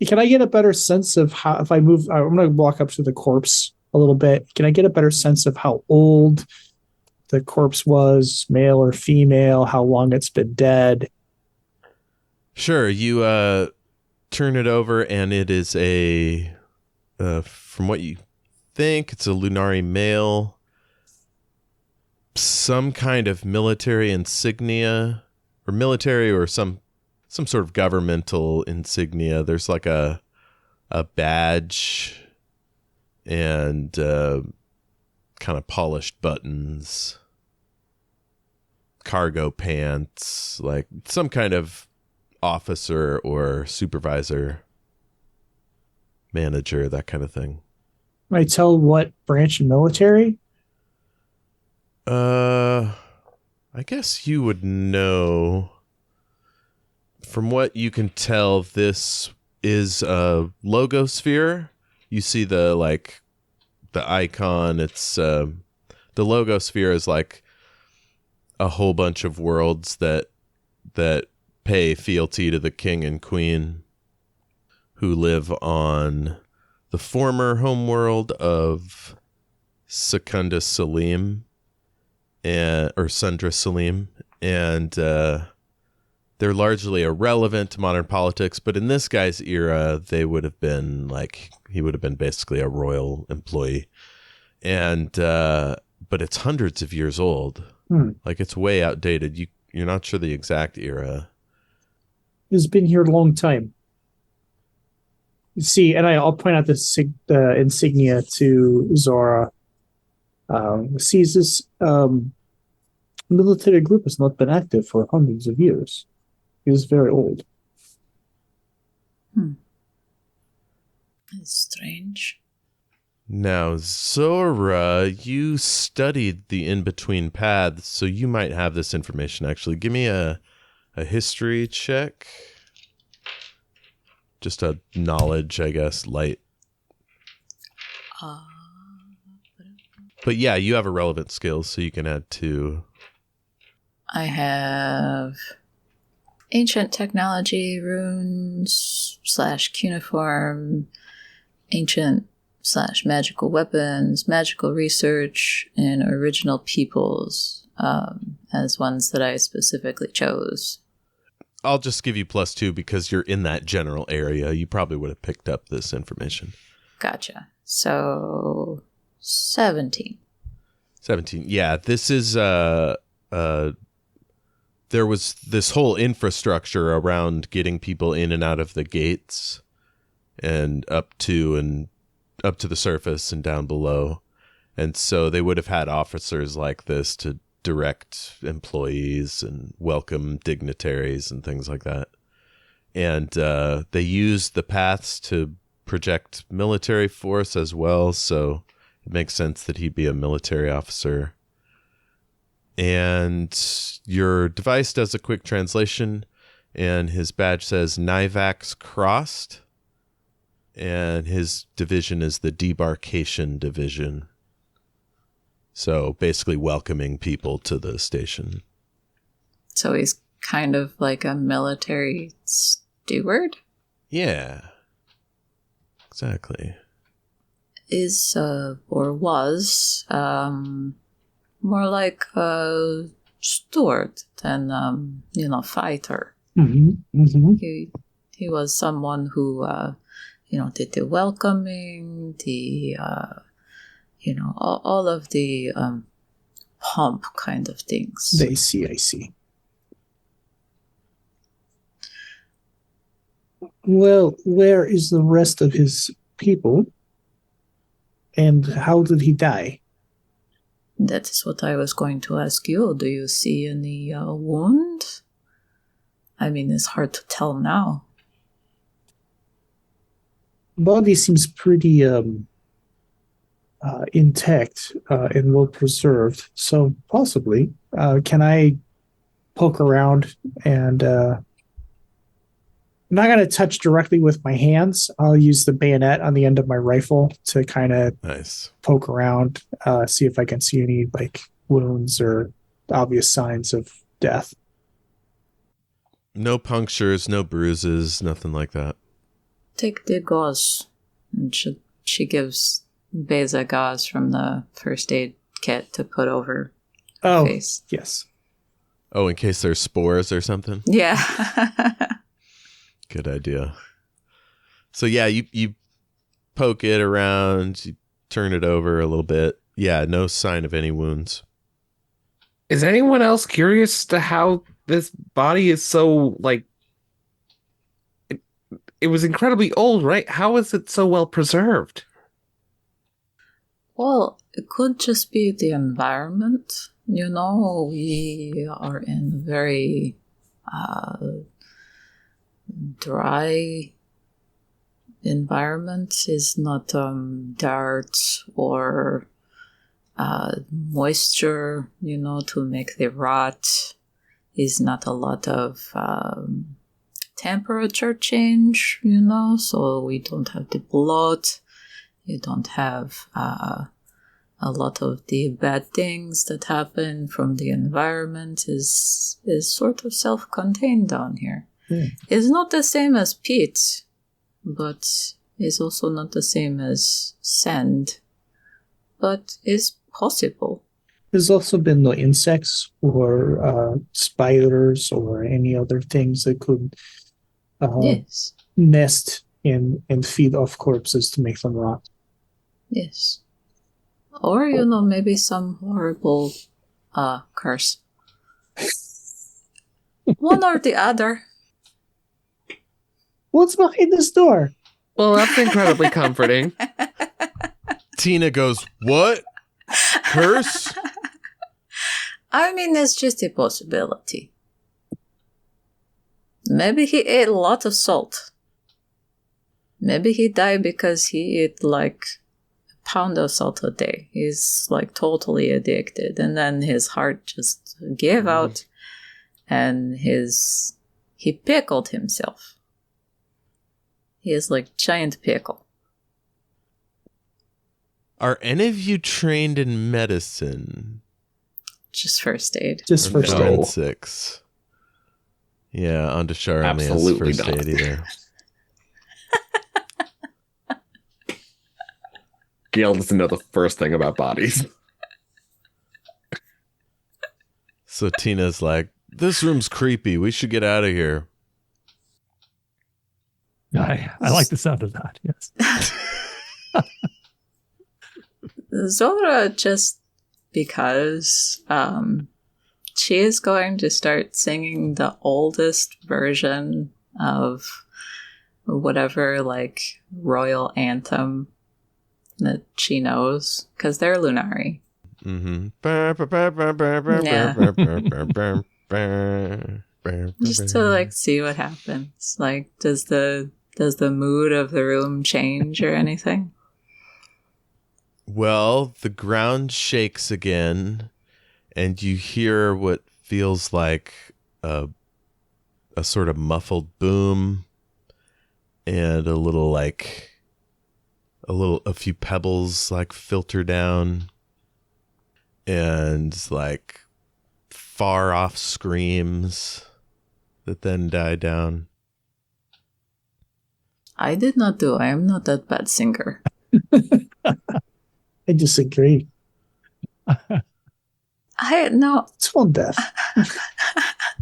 Can I get a better sense of how, if I move, I'm going to walk up to the corpse a little bit. Can I get a better sense of how old the corpse was, male or female, how long it's been dead? Sure, you turn it over, and it is from what you think, it's a Lunari male. Some kind of military insignia, or military, or some sort of governmental insignia. There's like a badge and kind of polished buttons, cargo pants, like some kind of officer or supervisor, manager, that kind of thing. Can I tell what branch of military? I guess you would know. From what you can tell, this is a logosphere. You see the icon. It's the logosphere is like a whole bunch of worlds that pay fealty to the king and queen, who live on the former homeworld of Secunda Salim, or Sundra Salim, and they're largely irrelevant to modern politics, but in this guy's era, he would have been basically a royal employee. And but it's hundreds of years old. Like, it's way outdated. You're not sure the exact era. It's been here a long time. See, and I'll point out the insignia to Zohra. Sees this military group has not been active for hundreds of years. It is very old. It's strange. Now, Zohra, you studied the in-between paths, so you might have this information, actually. Give me a history check. Just a knowledge, I guess, light. But yeah, you have a relevant skill, so you can add 2. I have ancient technology, runes / cuneiform, ancient / magical weapons, magical research, and original peoples as ones that I specifically chose. I'll just give you +2 because you're in that general area. You probably would have picked up this information. Gotcha. So 17. 17. Yeah, this is there was this whole infrastructure around getting people in and out of the gates and up to the surface and down below. And so they would have had officers like this to direct employees and welcome dignitaries and things like that. And they used the paths to project military force as well, so it makes sense that he'd be a military officer. And your device does a quick translation, and his badge says Nivax Crossed, and his division is the Debarkation Division. So basically welcoming people to the station. So he's kind of like a military steward? Yeah. Exactly. Is, or was, more like a steward than, fighter. Mm-hmm. Mm-hmm. He was someone who, did the welcoming, the, all of the pomp kind of things. I see. Well, where is the rest of his people? And how did he die? That is what I was going to ask you. Do you see any wound? I mean, it's hard to tell now. Body seems pretty intact and well preserved. So possibly, can I poke around and? I'm not going to touch directly with my hands. I'll use the bayonet on the end of my rifle to kind of poke around, see if I can see any wounds or obvious signs of death. No punctures, no bruises, nothing like that. Take the gauze. And she gives Beyza gauze from the first aid kit to put over her face. Yes. Oh, in case there's spores or something? Yeah. Good idea. So yeah, you poke it around, you turn it over a little bit. Yeah, no sign of any wounds. Is anyone else curious as to how this body is so, it was incredibly old, right? How is it so well preserved? Well, it could just be the environment. We are in a very dry environment. Is not dirt or moisture, to make the rot. Is not a lot of temperature change, so we don't have the blood. You don't have a lot of the bad things that happen from the environment. Is sort of self-contained down here. Yeah. It's not the same as peat, but it's also not the same as sand, but it's possible. There's also been no insects or spiders or any other things that could Yes. nest and feed off corpses to make them rot. Yes. Or, maybe some horrible curse. One or the other. What's behind this door? Well, that's incredibly comforting. Tina goes, "What? Curse?" I mean, it's just a possibility. Maybe he ate a lot of salt. Maybe he died because he ate a pound of salt a day. He's totally addicted. And then his heart just gave out and he pickled himself. He is like giant pickle. Are any of you trained in medicine? Just first aid. Just Or first aid. forensics? Yeah, Andashar only has Absolutely first not. aid either. Gale doesn't know the first thing about bodies. So Tina's like, this room's creepy. We should get out of here. I like the sound of that. Yes. Zohra, just because she is going to start singing the oldest version of whatever, like, royal anthem that she knows, because they're Lunari. Mm-hmm. Just to, like, see what happens. Like, does the mood of the room change or anything? Well, the ground shakes again, and you hear what feels like a sort of muffled boom, and a few pebbles like filter down, and like far off screams that then die down. I did not do. I am not that bad singer. I disagree. No. It's all death.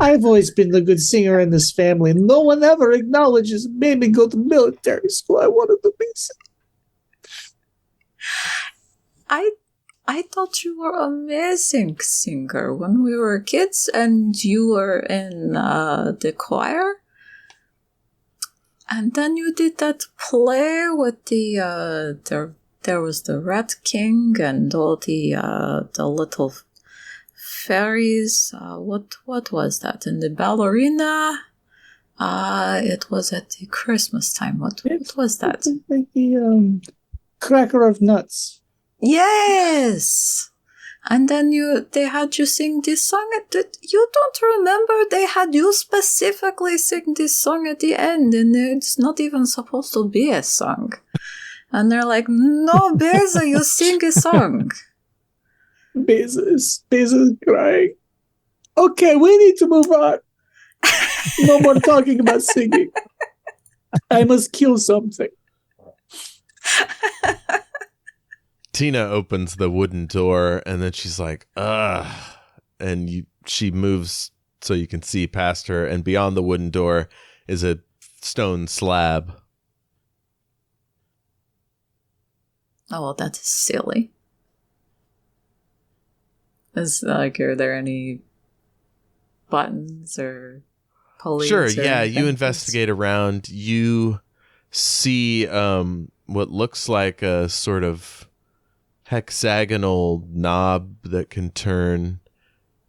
I've always been the good singer in this family. No one ever acknowledges made me go to military school. I wanted to be singer. I thought you were an amazing singer when we were kids, and you were in the choir. And then you did that play with there was the Rat King and all the little fairies. What was that? And the ballerina. It was at the Christmas time. What was that? Like the Cracker of Nuts. Yes. And then they had you sing this song. You don't remember they had you specifically sing this song at the end, and it's not even supposed to be a song. And they're like, no, Beyza, you sing a song. Beyza is crying. Okay, we need to move on. No more talking about singing. I must kill something. Tina opens the wooden door, and then she's like, ugh. And she moves so you can see past her, and beyond the wooden door is a stone slab. Oh, well, that is silly. Are there any buttons or pulleys? Sure, or yeah. anything? You investigate around. You see what looks like a sort of hexagonal knob that can turn,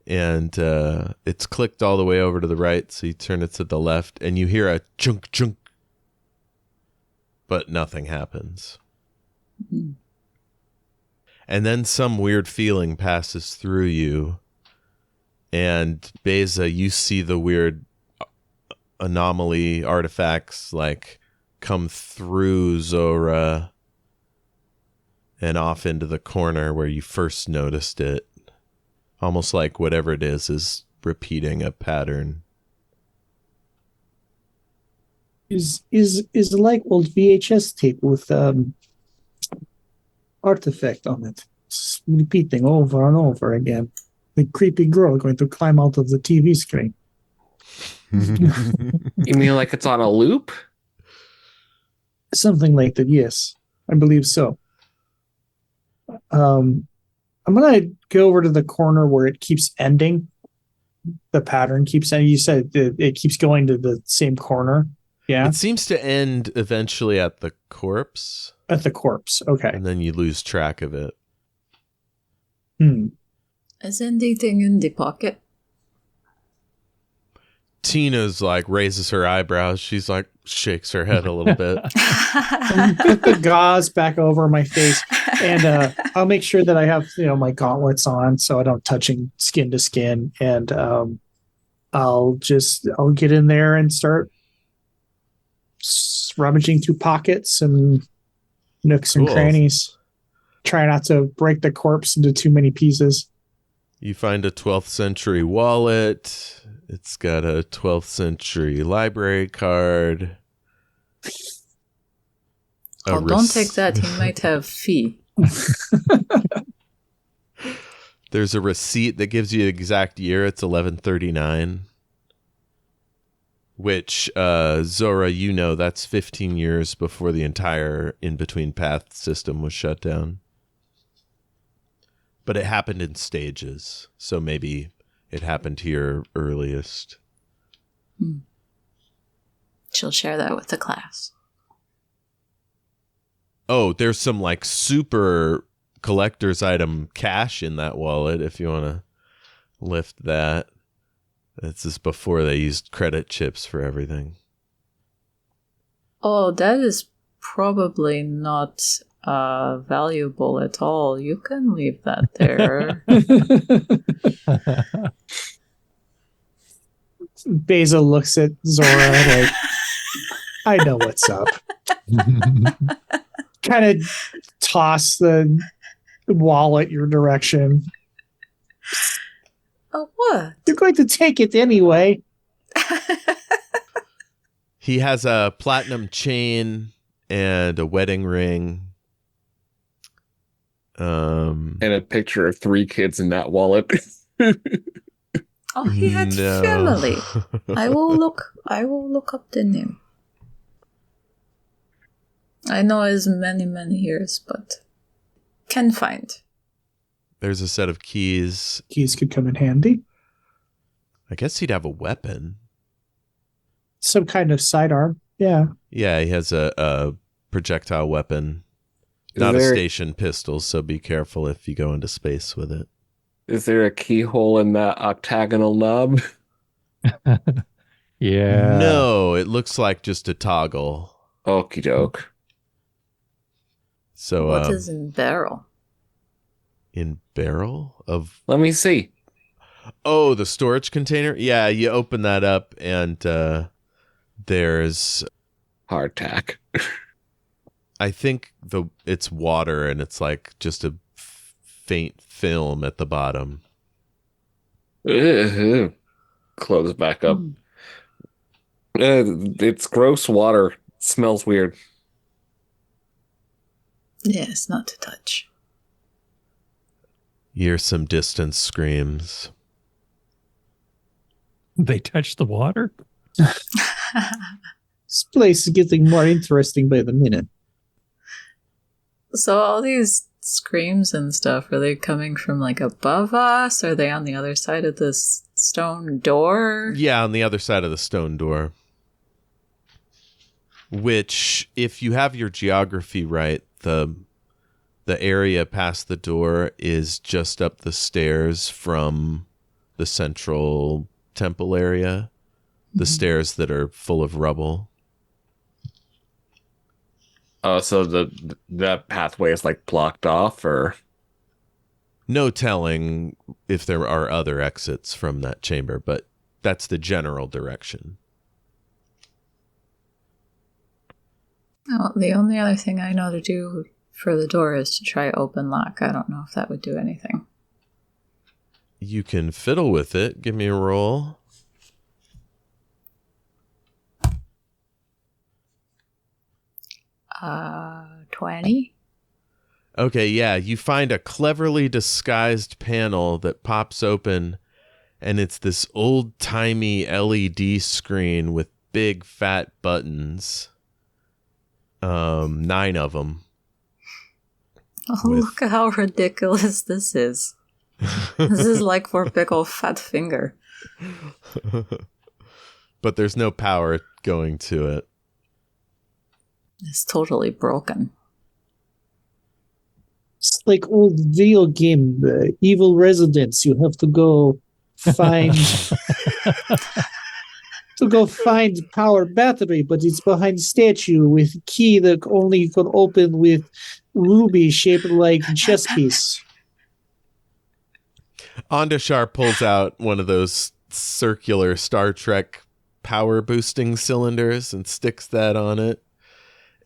and it's clicked all the way over to the right, so you turn it to the left, and you hear a chunk chunk, but nothing happens. Mm-hmm. And then some weird feeling passes through you, and Beyza, you see the weird anomaly artifacts like come through Zohra and off into the corner where you first noticed it. Almost like whatever it is repeating a pattern. Is like old VHS tape with artifact on it. It's repeating over and over again. The creepy girl going to climb out of the TV screen. You mean like it's on a loop? Something like that, yes. I believe so. I'm going to go over to the corner where it keeps ending. The pattern keeps ending. You said it keeps going to the same corner. Yeah. It seems to end eventually at the corpse. At the corpse. Okay. And then you lose track of it. Is anything in the pocket? Tina's like raises her eyebrows. She's like shakes her head a little bit. Put the gauze back over my face, and I'll make sure that I have my gauntlets on so I don't touching skin to skin, and I'll get in there and start rummaging through pockets and nooks and Cool. crannies. try not to break the corpse into too many pieces. You find a 12th century wallet. It's got a 12th century library card. Oh, don't take that. He might have fee. There's a receipt that gives you the exact year. It's 1139. Which, Zohra, you know, that's 15 years before the entire in-between path system was shut down. But it happened in stages, so maybe it happened here earliest. She'll share that with the class. Oh, there's some, like, super collector's item cash in that wallet, if you want to lift that. This is before they used credit chips for everything. Oh, that is probably not valuable at all. You can leave that there. Beyza looks at Zohra like, I know what's up. Kind of toss the wallet your direction. Oh, what? You're going to take it anyway. He has a platinum chain and a wedding ring. And a picture of 3 kids in that wallet. Oh, he had family. I will look up the name. I know it's many, many years, but can find. There's a set of keys. Keys could come in handy. I guess he'd have a weapon. Some kind of sidearm. Yeah. Yeah, he has a projectile weapon. Is Not a there- station pistol, so be careful if you go into space with it. Is there a keyhole in that octagonal knob? Yeah. No, it looks like just a toggle. Okie doke. So What is in barrel? in barrel of Let me see. the storage container? Yeah, you open that up and there's Hardtack. I think it's water and it's like just a faint film at the bottom. Ugh. Close back up. It's gross water. It smells weird. Yes, not to touch. You hear some distant screams. They touch the water? This place is getting more interesting by the minute. So all these screams and stuff, are they coming from like above us? Are they on the other side of this stone door? Yeah, on the other side of the stone door. Which, if you have your geography right, the area past the door is just up the stairs from the central temple area. The stairs that are full of rubble. Oh, so that pathway is like blocked off, or No telling if there are other exits from that chamber, but that's the general direction. Oh, the only other thing I know to do for the door is to try open lock. I don't know if that would do anything. You can fiddle with it. Give me a roll. Uh, 20? Okay, yeah, you find a cleverly disguised panel that pops open, and it's this old-timey LED screen with big fat buttons. 9 of them. Oh, With- look at how ridiculous this is. This is like for Pickle fat finger. But there's no power going to it. It's totally broken. It's like old video game, evil residents. You have to go find power battery, but it's behind statue with key that only you can open with ruby shaped like chess piece. Ondashar pulls out one of those circular Star Trek power boosting cylinders and sticks that on it.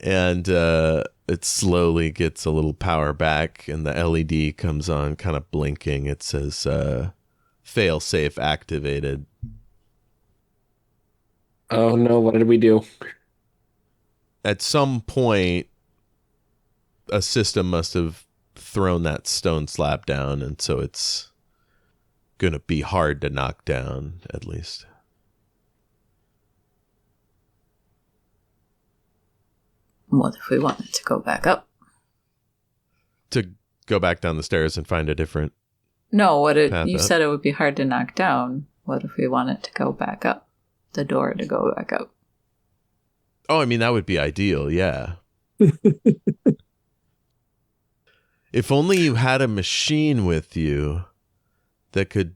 And it slowly gets a little power back, and the LED comes on, kind of blinking. It says fail-safe activated. Oh no, what did we do? At some point, a system must have thrown that stone slab down, and so it's going to be hard to knock down, at least. What if we wanted to go back up? To go back down the stairs and find a different... No, path you up. said it would be hard to knock down. What if we wanted to go back up? The door to go back up. Oh, I mean, that would be ideal, yeah. If only you had a machine with you that could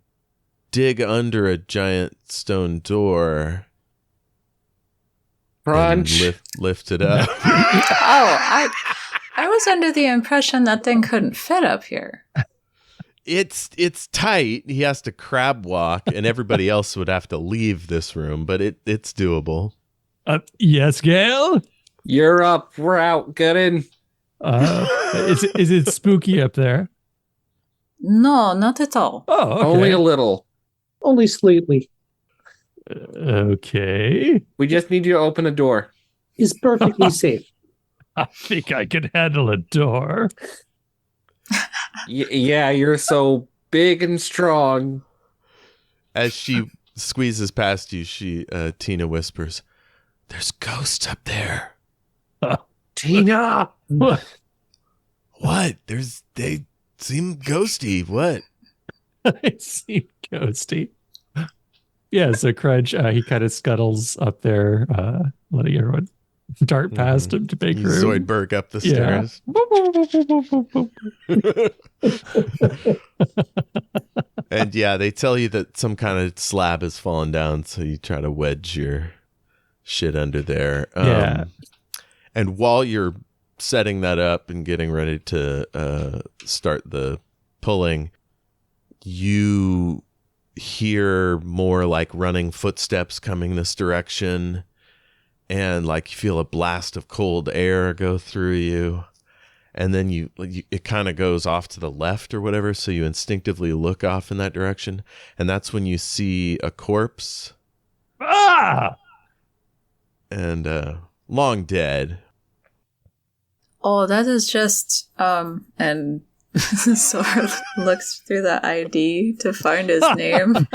dig under a giant stone door Crunch. and lift it up. Oh, I was under the impression that thing couldn't fit up here. It's tight. He has to crab walk, and everybody else would have to leave this room, but it's doable. Yes, Gale? You're up. We're out. Get in. Is it spooky up there? No, not at all. Oh, okay. Only a little. Only slightly. Okay. We just need you to open a door. Is perfectly safe. I think I can handle a door. Yeah, you're so big and strong. As she squeezes past you, Tina whispers, "There's ghosts up there." Tina! What? What? They seem ghosty. What? It seemed ghosty. Yeah, so Crunch, he kind of scuttles up there, letting everyone dart past him to make You room. Zoidberg up the stairs. And yeah, they tell you that some kind of slab has fallen down, so you try to wedge your shit under there. Yeah. And while you're setting that up and getting ready to start the pulling, you hear more like running footsteps coming this direction, and like you feel a blast of cold air go through you, and then it kind of goes off to the left or whatever, so you instinctively look off in that direction, and that's when you see a corpse. Ah! And long dead. Oh, that is just and Zohra looks through the ID to find his name.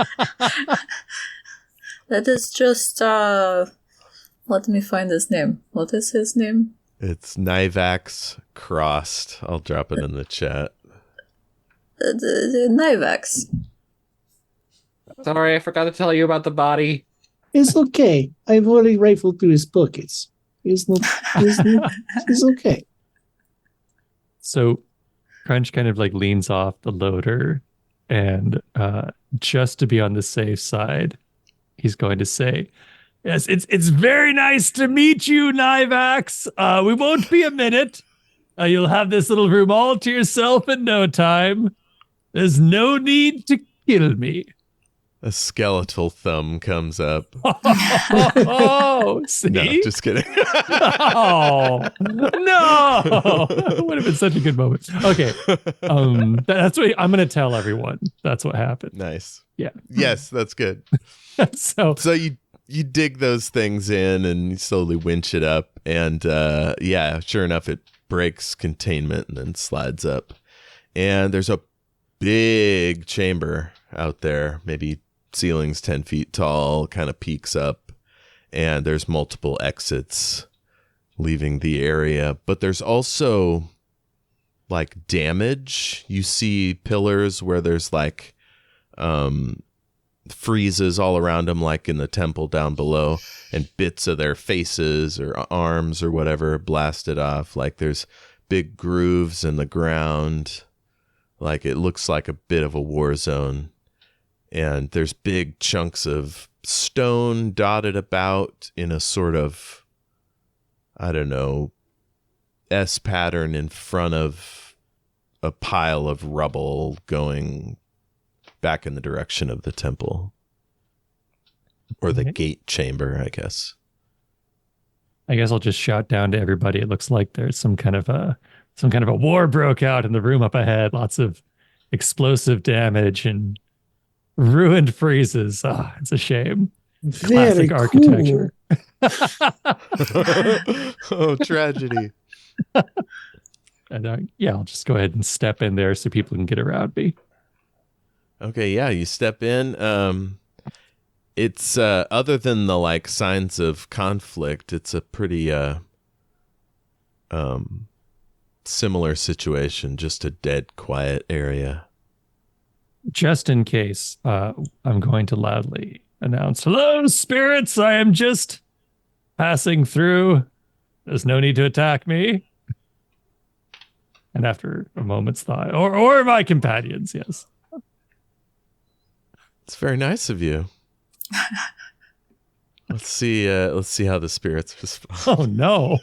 That is just let me find his name. What is his name? It's Nivax Crossed. I'll drop it in the chat. Nivax. Sorry, I forgot to tell you about the body. It's okay. I've already rifled through his pockets. It's okay. So Crunch kind of like leans off the loader, and just to be on the safe side, he's going to say, "Yes, it's very nice to meet you, Nivax. We won't be a minute. You'll have this little room all to yourself in no time. There's no need to kill me." A skeletal thumb comes up. Oh, see? No, just kidding. Oh, no. It would have been such a good moment. Okay. That's what I'm going to tell everyone. That's what happened. Nice. Yeah. Yes, that's good. So you dig those things in and you slowly winch it up, and yeah, sure enough, it breaks containment and then slides up. And there's a big chamber out there, maybe ceiling's 10 feet tall, kind of peaks up, and there's multiple exits leaving the area. But there's also like damage. You see pillars where there's like freezes all around them, like in the temple down below, and bits of their faces or arms or whatever blasted off. Like there's big grooves in the ground. Like it looks like a bit of a war zone. And there's big chunks of stone dotted about in a sort of, I don't know, S pattern in front of a pile of rubble going back in the direction of the temple. Or the gate chamber, I guess. I guess I'll just shout down to everybody. It looks like there's some kind of a war broke out in the room up ahead. Lots of explosive damage and ruined freezes. Ah, it's a shame. Very Classic architecture. Oh, tragedy. And I'll just go ahead and step in there so people can get around me. Okay, yeah, you step in. It's other than the like signs of conflict, it's a pretty similar situation, just a dead quiet area. Just in case, I'm going to loudly announce, "Hello, spirits! I am just passing through. There's no need to attack me." And after a moment's thought, or my companions, yes. It's very nice of you. Let's see how the spirits respond. Oh no.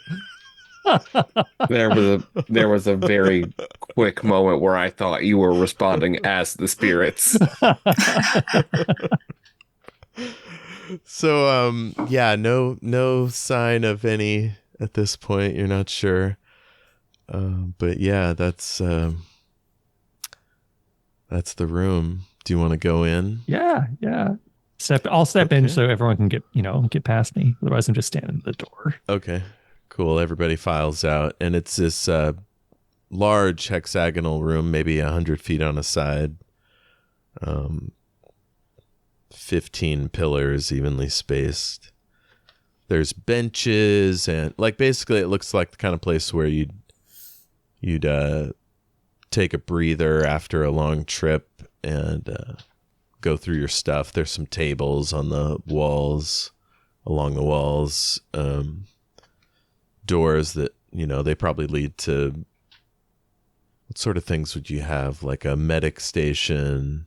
There was a very quick moment where I thought you were responding as the spirits. So yeah, no sign of any at this point. You're not sure. But yeah, that's the room. Do you want to go in? Yeah. I'll step in Okay. so everyone can get past me. Otherwise, I'm just standing at the door. Okay, cool. Everybody files out, and it's this large hexagonal room, maybe 100 feet on a side. 15 pillars evenly spaced. There's benches, and like basically it looks like the kind of place where you'd take a breather after a long trip and go through your stuff. There's some tables on the walls, along the walls, doors that, they probably lead to, what sort of things would you have? Like a medic station,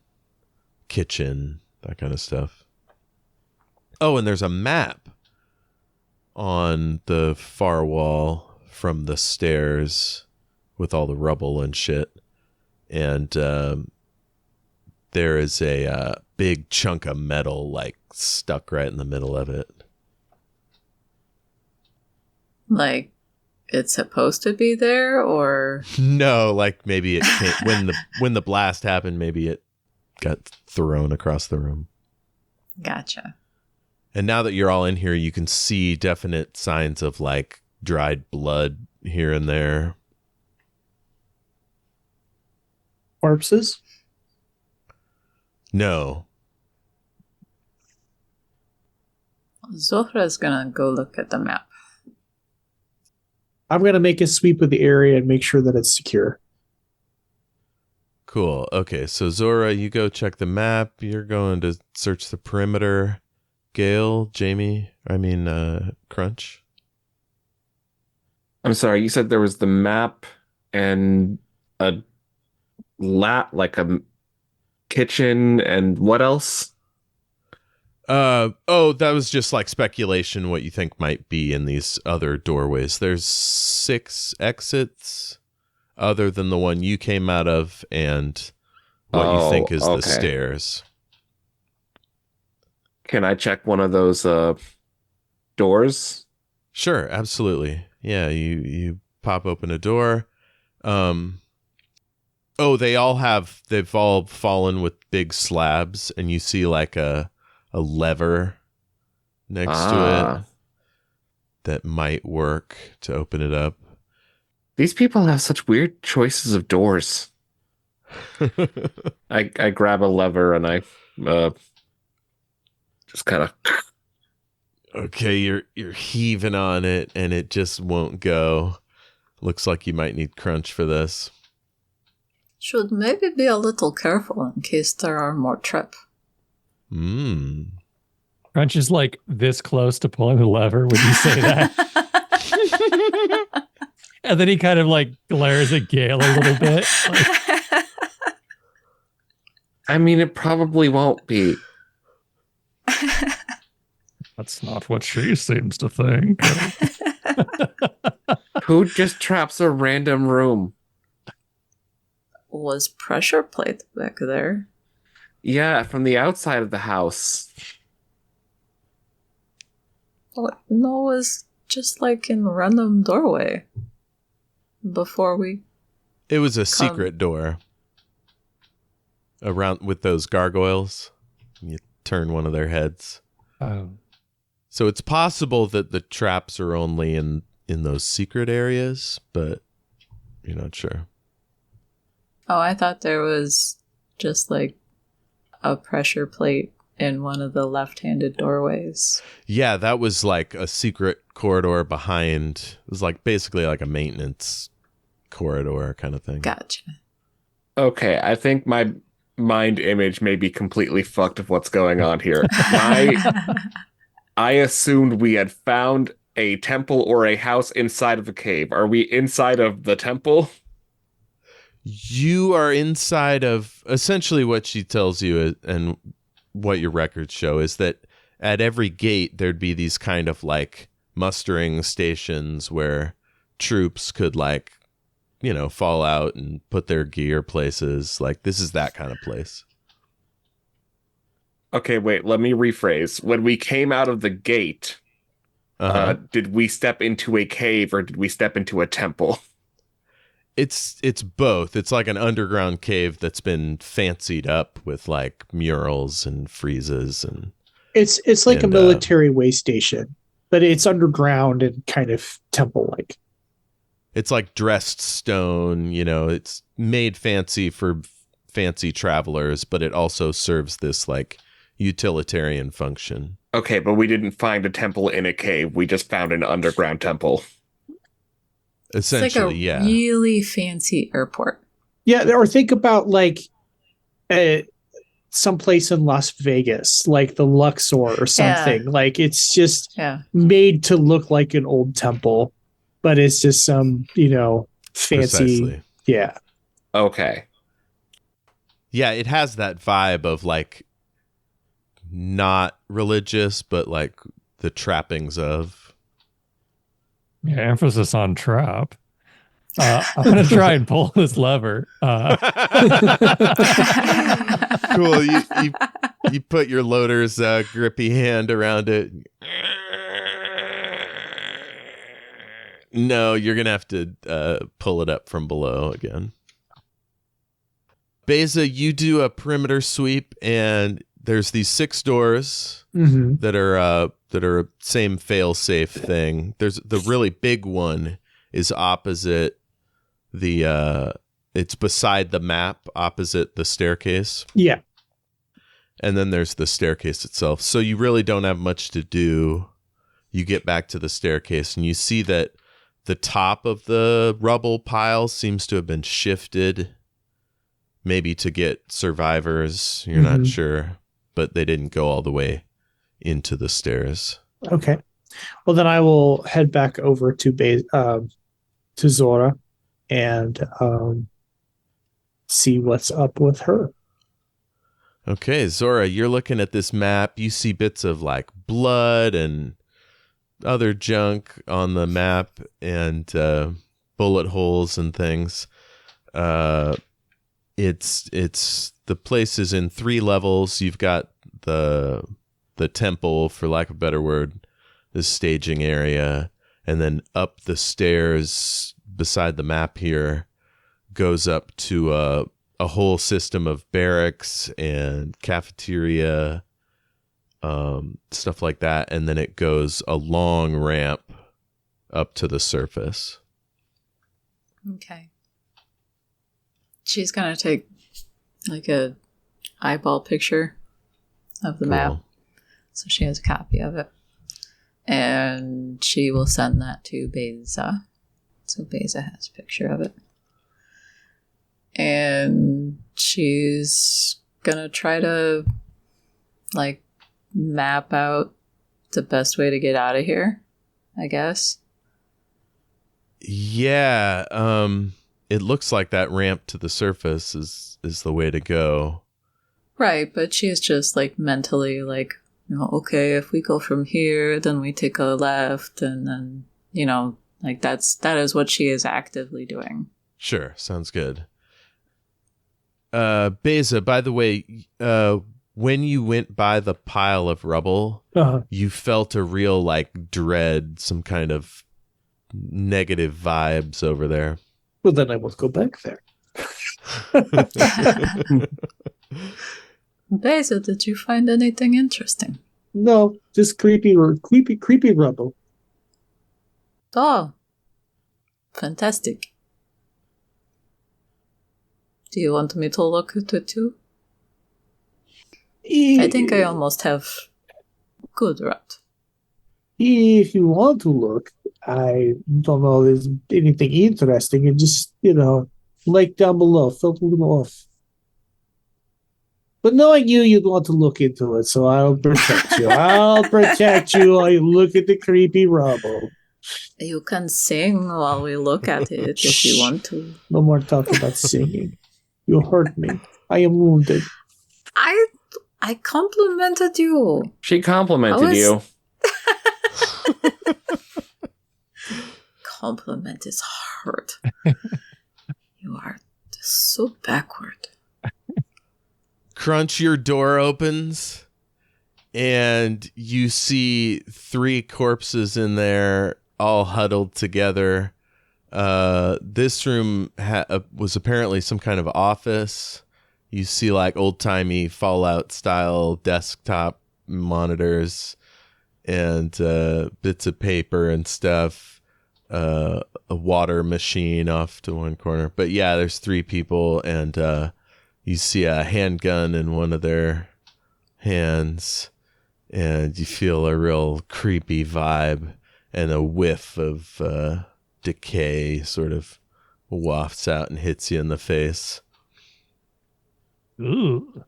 kitchen, that kind of stuff. Oh, and there's a map on the far wall from the stairs with all the rubble and shit. And there is a big chunk of metal like stuck right in the middle of it. Like, it's supposed to be there, or No, like maybe it came, when the blast happened, maybe it got thrown across the room. gotcha. And now that you're all in here, you can see definite signs of like dried blood here and there. Corpses? No. Zohra is gonna go look at the map. I'm going to make a sweep of the area and make sure that it's secure. Cool. Okay, so Zohra, you go check the map. You're going to search the perimeter. Gale, Jayme, Crunch. I'm sorry, you said there was the map and a like a kitchen and what else? That was just like speculation what you think might be in these other doorways. There's 6 exits other than the one you came out of and what you think is the stairs. Can I check one of those doors? Sure, absolutely. Yeah, you pop open a door. They've all fallen with big slabs, and you see like a lever next to it that might work to open it up. These people have such weird choices of doors. I grab a lever and I just kind of. Okay, you're heaving on it, and it just won't go. Looks like you might need Crunch for this. Should maybe be a little careful in case there are more trap. Crunch is like this close to pulling the lever when you say that. And then he kind of like glares at Gale a little bit. Like, I mean, it probably won't be. that's not what she seems to think. Who just traps a random room? Was pressure plate back there? Yeah, from the outside of the house. What Noah's just like in the random doorway before we... It was a secret door around with those gargoyles. You turn one of their heads. Oh. So it's possible that the traps are only in those secret areas, but you're not sure. Oh, I thought there was just like a pressure plate in one of the left-handed doorways. Yeah, that was like a secret corridor behind. It was like basically like a maintenance corridor kind of thing. Gotcha. Okay, I think my mind image may be completely fucked of what's going on here. I assumed we had found a temple or a house inside of a cave. Are we inside of the temple? You are inside of essentially what she tells you and what your records show is that at every gate there'd be these kind of like mustering stations where troops could like, you know, fall out and put their gear places. Like this is that kind of place. Okay, wait, let me rephrase. When we came out of the gate, did we step into a cave or did we step into a temple? It's both. It's like an underground cave that's been fancied up with like murals and friezes and It's like a military way station, but it's underground and kind of temple-like. It's like dressed stone, you know, it's made fancy for fancy travelers, but it also serves this like utilitarian function. Okay, but we didn't find a temple in a cave. We just found an underground temple. Essentially, it's like a really fancy airport. Yeah, or think about like someplace in Las Vegas, like the Luxor or something. Yeah. Like it's just made to look like an old temple, but it's just some, you know, fancy. Precisely. Yeah. Okay. Yeah, it has that vibe of like not religious, but like the trappings of. Yeah, emphasis on trap. I'm going to try and pull this lever. Cool. You put your loader's grippy hand around it. No, you're going to have to pull it up from below again. Beyza, you do a perimeter sweep, and there's these 6 doors that are same fail-safe thing. There's the really big one is opposite it's beside the map, opposite the staircase. Yeah. And then there's the staircase itself. So you really don't have much to do. You get back to the staircase and you see that the top of the rubble pile seems to have been shifted, maybe to get survivors. You're not sure, but they didn't go all the way into the stairs. Okay. Well, then I will head back over to Zohra and see what's up with her. Okay, Zohra, you're looking at this map. You see bits of like blood and other junk on the map and bullet holes and things. It's the place is in 3 levels. You've got the temple, for lack of a better word, the staging area, and then up the stairs beside the map here goes up to a whole system of barracks and cafeteria, stuff like that, and then it goes a long ramp up to the surface. Okay. She's gonna take like a eyeball picture of the map, so she has a copy of it, and she will send that to Beyza, so Beyza has a picture of it, and she's gonna try to like map out the best way to get out of here, I guess. Yeah, it looks like that ramp to the surface is the way to go. Right, but she's just like mentally like, you know, okay, if we go from here, then we take a left, and then, you know, like that is what she is actively doing. Sure, sounds good. Beyza, by the way, when you went by the pile of rubble, you felt a real like dread, some kind of negative vibes over there. Well, then I will go back there. Beyza, did you find anything interesting? No, just creepy rubble. Oh, fantastic. Do you want me to look at it too? I think I almost have good route. If you want to look, I don't know if there's anything interesting. And just, like down below, filter them off. But knowing you, you'd want to look into it, so I'll protect you. I'll protect you while you look at the creepy rubble. You can sing while we look at it if you want to. No more talk about singing. You hurt me. I am wounded. I complimented you. She complimented you. Compliment is hard. You are so backward. Crunch, your door opens and you see 3 corpses in there all huddled together. This room was apparently some kind of office. You see like old-timey Fallout style desktop monitors and bits of paper and stuff. A water machine off to one corner. But yeah, there's 3 people and you see a handgun in one of their hands, and you feel a real creepy vibe, and a whiff of decay sort of wafts out and hits you in the face. Ooh.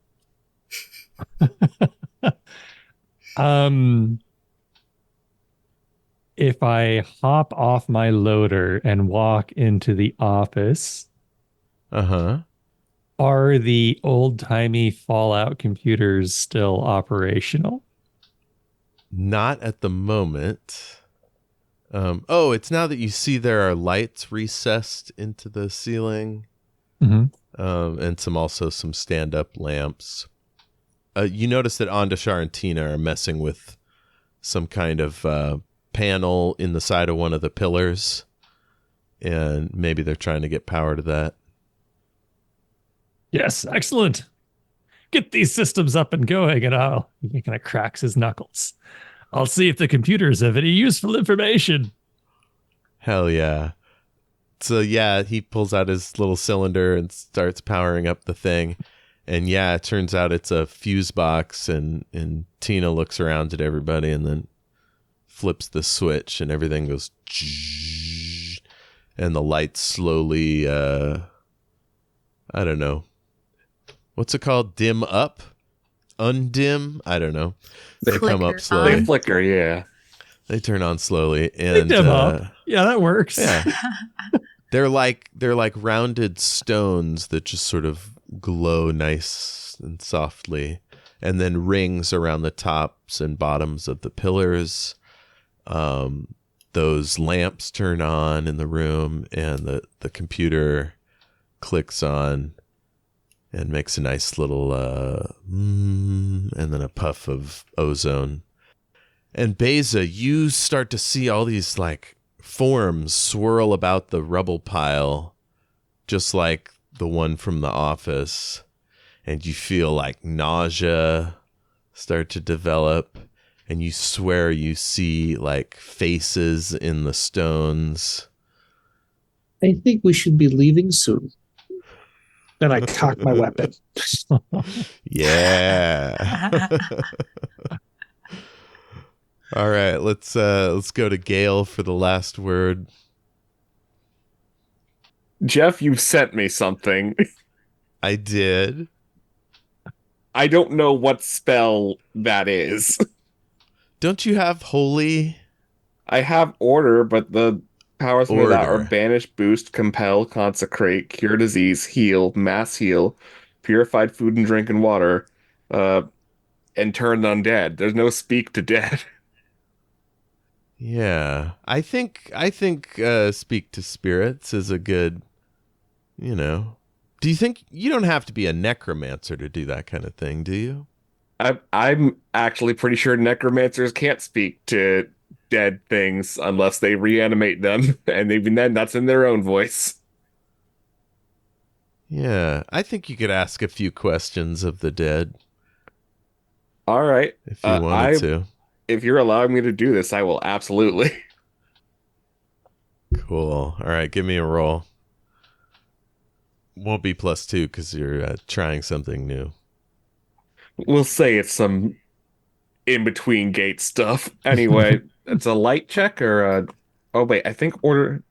If I hop off my loader and walk into the office, are the old-timey Fallout computers still operational? Not at the moment. It's now that you see there are lights recessed into the ceiling, and some stand-up lamps. You notice that Andashar and Tina are messing with some kind of panel in the side of one of the pillars, and maybe they're trying to get power to that. Yes, excellent. Get these systems up and going, and he kind of cracks his knuckles. I'll see if the computers have any useful information. Hell yeah. So yeah, he pulls out his little cylinder and starts powering up the thing. And yeah, it turns out it's a fuse box, and Tina looks around at everybody and then flips the switch and everything goes and the lights slowly I don't know. What's it called? Dim up? Undim? I don't know. They come up slowly. They flicker, yeah. They turn on slowly and dim up. Yeah, that works. Yeah. They're like rounded stones that just sort of glow nice and softly, and then rings around the tops and bottoms of the pillars. Those lamps turn on in the room, and the computer clicks on and makes a nice little and then a puff of ozone. And Beyza, you start to see all these like forms swirl about the rubble pile, just like the one from the office, and you feel like nausea start to develop, and you swear you see like faces in the stones. I think we should be leaving soon. Then I cock my weapon. Yeah. All right, let's go to Gale for the last word. Jeff, you've sent me something. I did. I don't know what spell that is. Don't you have holy? I have order, but the powers of that are Order. banish, boost, compel, consecrate, cure disease, heal, mass heal, purified food and drink and water, and turn undead. There's no speak to dead. Yeah, I think speak to spirits is a good, Do you think you don't have to be a necromancer to do that kind of thing, do you? I'm actually pretty sure necromancers can't speak to dead things unless they reanimate them, and even then, that's in their own voice. Yeah, I think you could ask a few questions of the dead All right, if you wanted to. if you're allowing me to do this, I will absolutely. Cool. All right, give me a roll. Won't be +2 because you're trying something new. We'll say it's some in between gate stuff. Anyway, it's a light check or a. Oh wait, I think order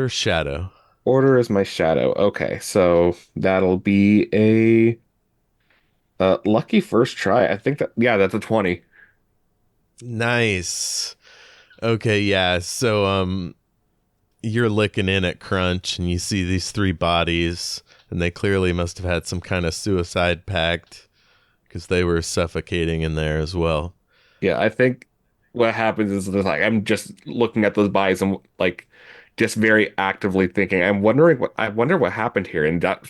Shadow. is my shadow. Okay, so that'll be a lucky first try. I think that's a 20. Nice. Okay, yeah. So you're looking in at Crunch and you see these 3 bodies, and they clearly must have had some kind of suicide pact because they were suffocating in there as well. Yeah, I think what happens is there's like I'm just looking at those bodies and like just very actively thinking. I wonder what happened here, and that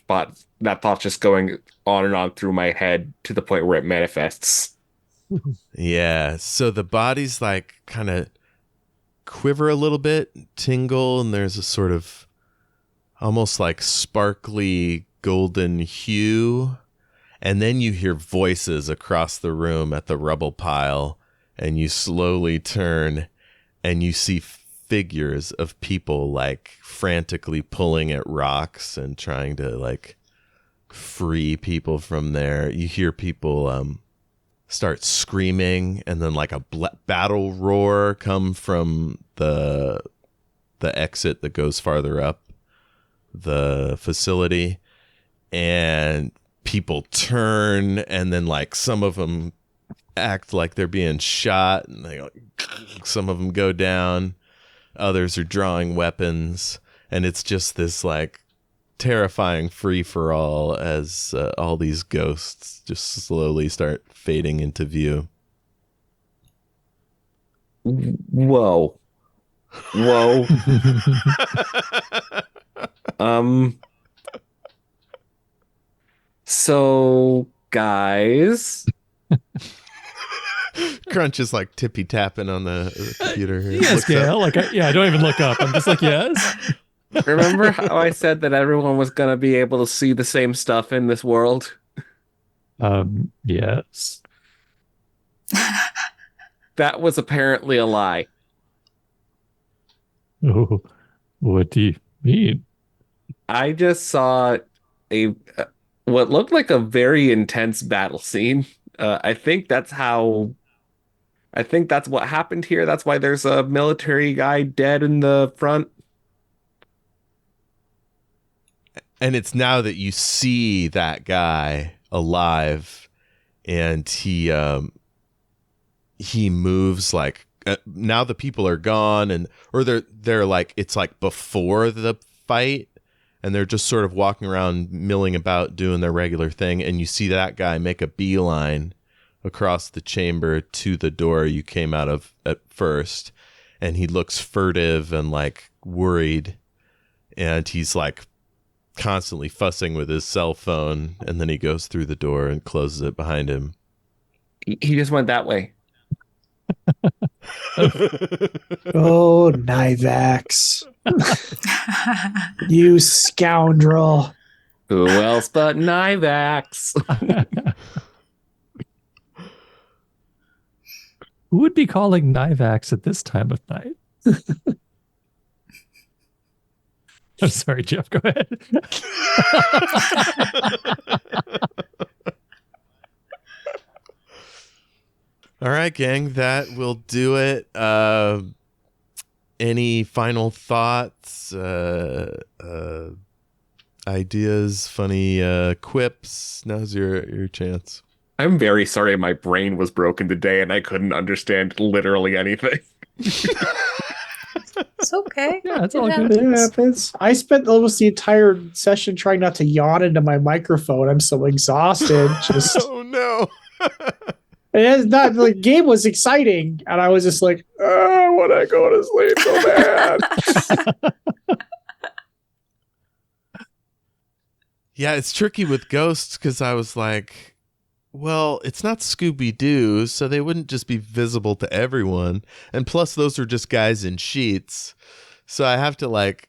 thought's just going on and on through my head to the point where it manifests. Yeah, so the bodies like kind of quiver a little bit, tingle, and there's a sort of almost like sparkly golden hue. And then you hear voices across the room at the rubble pile, and you slowly turn and you see figures of people like frantically pulling at rocks and trying to like free people from there. You hear people start screaming, and then like a battle roar come from the exit that goes farther up the facility, and people turn, and then like some of them act like they're being shot, and they some of them go down, others are drawing weapons, and it's just this like terrifying free-for-all as all these ghosts just slowly start fading into view. Whoa. So guys, Crunch is like tippy tapping on the computer here. Yes, Gale. Like, I don't even look up. I'm just like, yes. remember how I said that everyone was gonna be able to see the same stuff in this world? Yes. That was apparently a lie. Oh, what do you mean? I just saw a what looked like a very intense battle scene. I think that's what happened here. That's why there's a military guy dead in the front. And it's now that you see that guy alive, and he moves like now the people are gone, and or they're like it's like before the fight, and they're just sort of walking around, milling about, doing their regular thing, and you see that guy make a beeline across the chamber to the door you came out of at first, and he looks furtive and like worried, and he's like constantly fussing with his cell phone, and then he goes through the door and closes it behind him. He just went that way. Oh, Nivax. You scoundrel. Who else but Nivax? Who would be calling Nivax at this time of night? I'm sorry, Jeff. Go ahead. All right, gang, that will do it. Any final thoughts, ideas, funny quips? Now's your chance. I'm very sorry my brain was broken today and I couldn't understand literally anything. It's okay. Yeah, it's It all good. It happens. happens. I spent almost the entire session trying not to yawn into my microphone. I'm so exhausted. Just Oh no. it's not the game was exciting, and I was just like, I want to go to sleep so bad. Yeah, it's tricky with ghosts because I was like, Well, it's not Scooby-Doo, so they wouldn't just be visible to everyone. And plus, those are just guys in sheets. So I have to, like,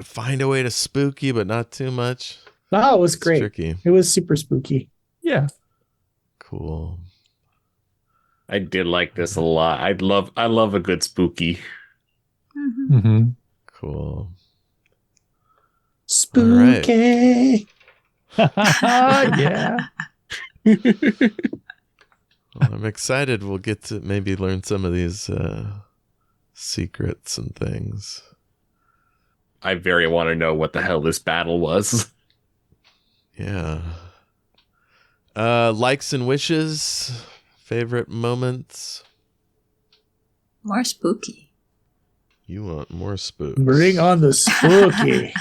find a way to spooky, but not too much. Oh, it was It's great. tricky. It was super spooky. Yeah. Cool. I did like this a lot. I love a good spooky. Mm-hmm. Cool. Spooky. Yeah. Well, I'm excited. We'll get to maybe learn some of these secrets and things. I very want to know what the hell this battle was. Yeah. Likes and wishes. Favorite moments. More spooky. You want more spooks. Bring on the spooky.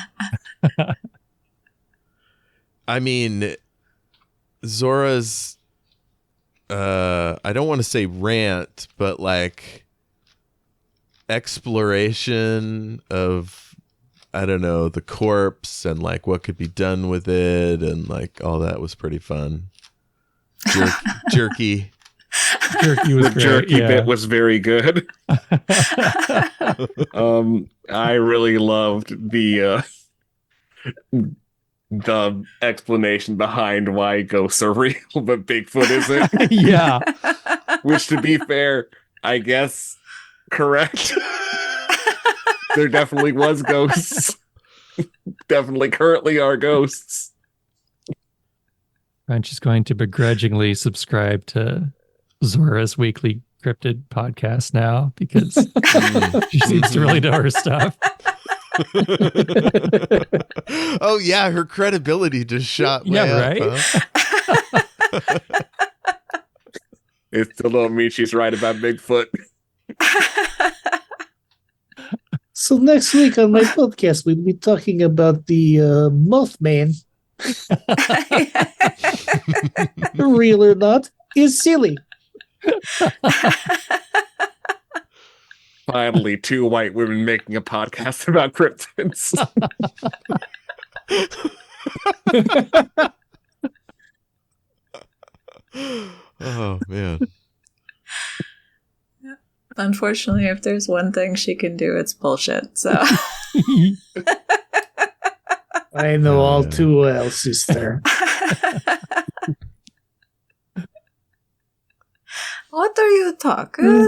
I mean, Zohra's, I don't want to say rant, but like exploration of, I don't know, the corpse and like what could be done with it. And like all that was pretty fun. Jerky. Jerky was The great. jerky yeah. bit was very good. I really loved the explanation behind why ghosts are real, but Bigfoot isn't. Yeah. Which, to be fair, I guess correct. There definitely was ghosts. Definitely currently are ghosts. French is going to begrudgingly subscribe to Zohra's weekly cryptid podcast now because she seems to really know her stuff. Oh yeah, her credibility just shot way Yeah, up, right? huh? It still don't mean she's right about Bigfoot. So next week on my podcast, we'll be talking about the Mothman. Real or not, is silly. Finally, two white women making a podcast about cryptids. Oh man. Unfortunately, if there's one thing she can do, it's bullshit. So I know all too well, sister. what are you talking?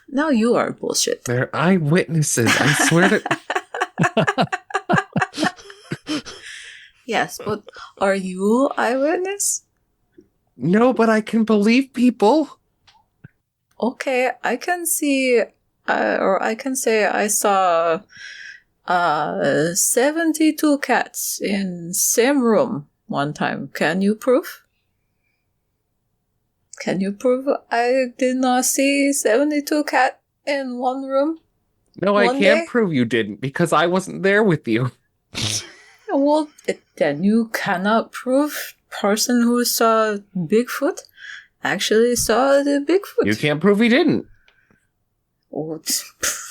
Now you are bullshit. They're eyewitnesses. I swear to. Yes, but are you eyewitness? No, but I can believe people. Okay, I can see, or I can say I saw 72 cats in same room one time. Can you prove? Can you prove I did not see 72 cat in one room? No, I One can't day? prove you didn't because I wasn't there with you. Well, then you cannot prove person who saw Bigfoot actually saw the Bigfoot. You can't prove he didn't.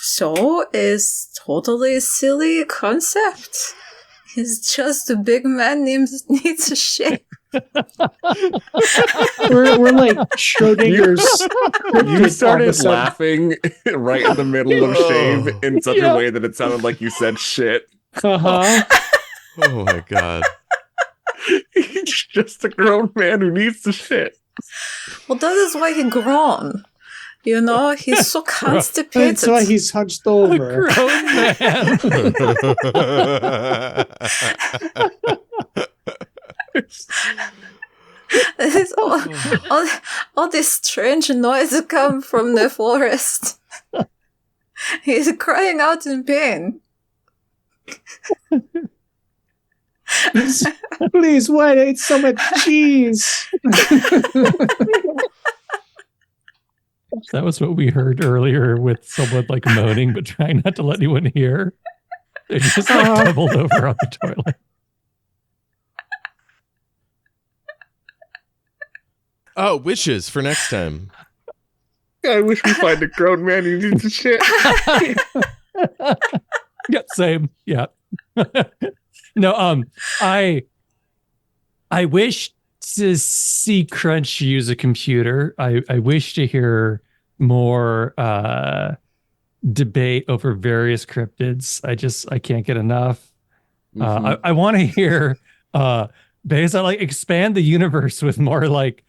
So is totally silly concept. It's just a big man needs a shit. We're like Schrodinger's. You started episode. laughing right in the middle of shave in such a way that it sounded like you said shit. Uh-huh. Oh my god. He's just a grown man who needs to shit. Well, that is why he grown. You know, he's so constipated. That's why he's hunched over. Grown man. This is all this strange noise come from the forest. He's crying out in pain. Please, why I ate so much cheese? That was what we heard earlier with someone like moaning but trying not to let anyone hear. They just like doubled over on the toilet. Oh, wishes for next time. I wish we find a grown man who needs to shit. Yeah, same. Yeah. No, I wish to see Crunch use a computer. I wish to hear more debate over various cryptids. I can't get enough. I want to hear Beyza like expand the universe with more like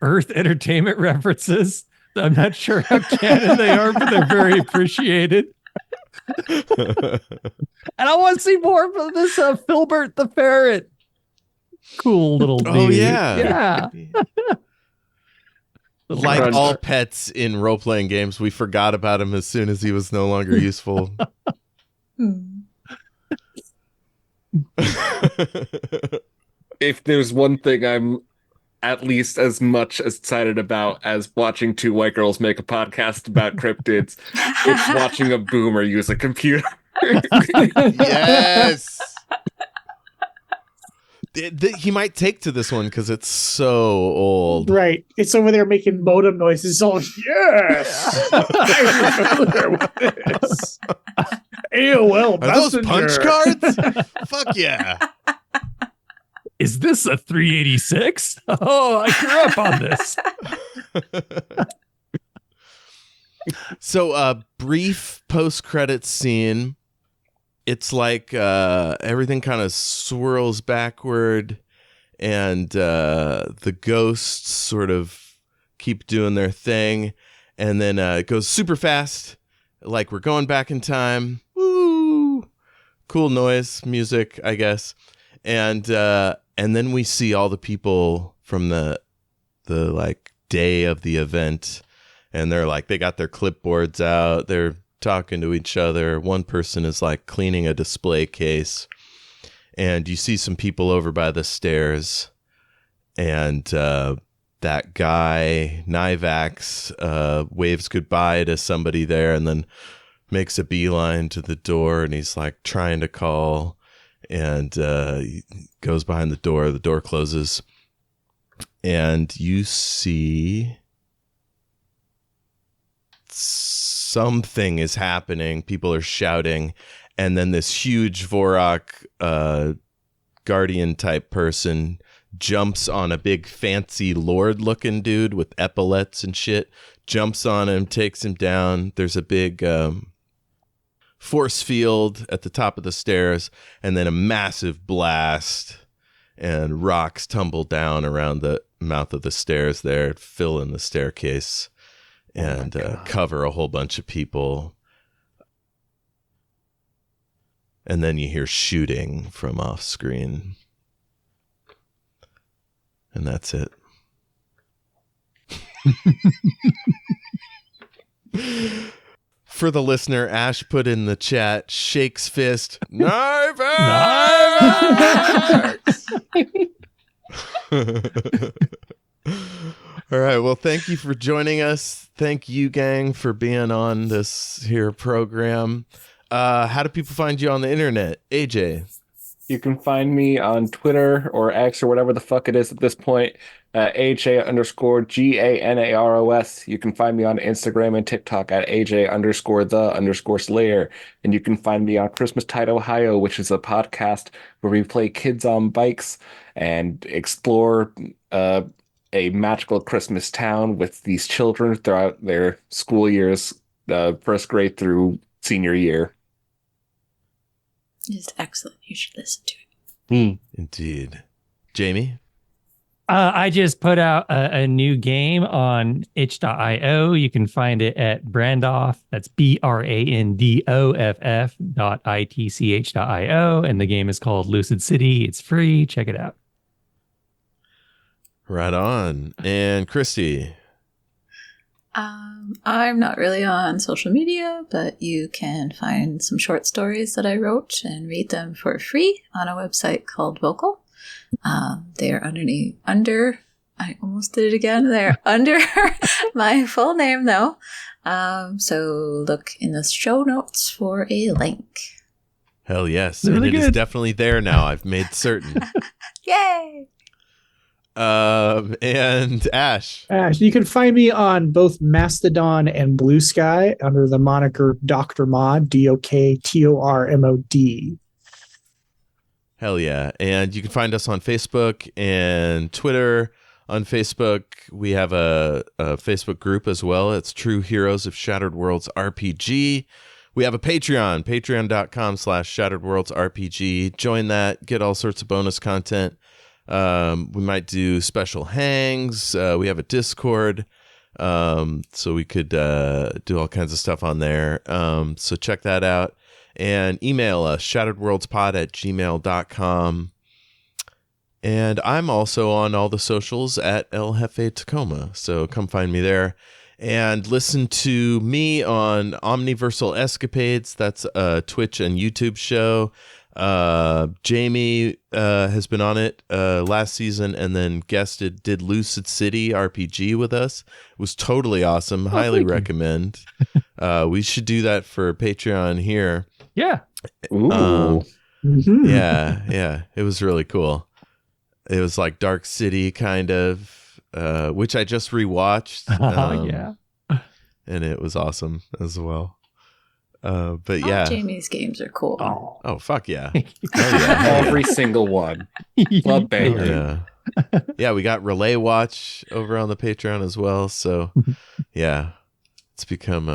Earth entertainment references. I'm not sure how canon they are, but they're very appreciated. And I want to see more of this Filbert the ferret. Cool little dude. Oh yeah. Yeah. Like Crunch. all pets in role-playing games, we forgot about him as soon as he was no longer useful. If there's one thing I'm at least as much excited about as watching two white girls make a podcast about cryptids, it's watching a boomer use a computer. Yes. He might take to this one because it's so old. Right. It's over there making modem noises. Oh, yes. I'm familiar with this. AOL Are those Messenger. punch cards? Fuck yeah. Is this a 386? Oh, I grew up on this. So a brief post-credits scene. It's like everything kind of swirls backward and the ghosts sort of keep doing their thing. And then it goes super fast, like we're going back in time. Woo! Cool noise, music, I guess. And then we see all the people from the like day of the event. And they're like, they got their clipboards out. They're talking to each other. One person is like cleaning a display case, and you see some people over by the stairs, and that guy Nivax waves goodbye to somebody there and then makes a beeline to the door, and he's like trying to call, and he goes behind the door closes, and you see something is happening. People are shouting, and then this huge Vorok guardian type person jumps on a big fancy lord looking dude with epaulets and shit, jumps on him, takes him down. There's a big force field at the top of the stairs, and then a massive blast, and rocks tumble down around the mouth of the stairs there, fill in the staircase, and cover a whole bunch of people. And then you hear shooting from off screen. And that's it. For the listener, Ash put in the chat, shakes fist, knife axe! All right. Well, thank you for joining us. Thank you, gang, for being on this here program. How do people find you on the internet? AJ. You can find me on Twitter or X or whatever the fuck it is at this point. AJ_GANAROS. You can find me on Instagram and TikTok at AJ_the_Slayer. And you can find me on Christmas Tide, Ohio, which is a podcast where we play kids on bikes and explore a magical Christmas town with these children throughout their school years, first grade through senior year. It's excellent. You should listen to it. Indeed. Jayme? I just put out a new game on itch.io. You can find it at Brandoff. That's BRANDOFF.itch.io. And the game is called Lucid City. It's free. Check it out. Right on. And Kristy? I'm not really on social media, but you can find some short stories that I wrote and read them for free on a website called Vocal. They are under, I almost did it again. They're under my full name though. So look in the show notes for a link. Hell yes. They're And really it is good. definitely there now. I've made certain. Yay! And Ash. You can find me on both Mastodon and Blue Sky under the moniker Dr. Mod, DOKTORMOD. Hell yeah. And you can find us on Facebook and Twitter. On Facebook, we have a Facebook group as well. It's True Heroes of Shattered Worlds RPG. We have a Patreon, patreon.com/Shattered Worlds RPG. Join that, get all sorts of bonus content. We might do special hangs. We have a Discord, so we could do all kinds of stuff on there. So check that out. And email us, shatteredworldspod@gmail.com. And I'm also on all the socials at El Jefe Tacoma. So come find me there. And listen to me on Omniversal Escapades. That's a Twitch and YouTube show. Jayme has been on it last season and then did Lucid City RPG with us. It was totally awesome. Highly recommend. We should do that for Patreon here. Yeah. Ooh. Yeah. It was really cool. It was like Dark City kind of, which I just rewatched. Yeah. And it was awesome as well. But All yeah. Jayme's games are cool. Oh, fuck yeah. Hell yeah. Every single one. Love banger. Yeah, we got Relay Watch over on the Patreon as well. So yeah, it's become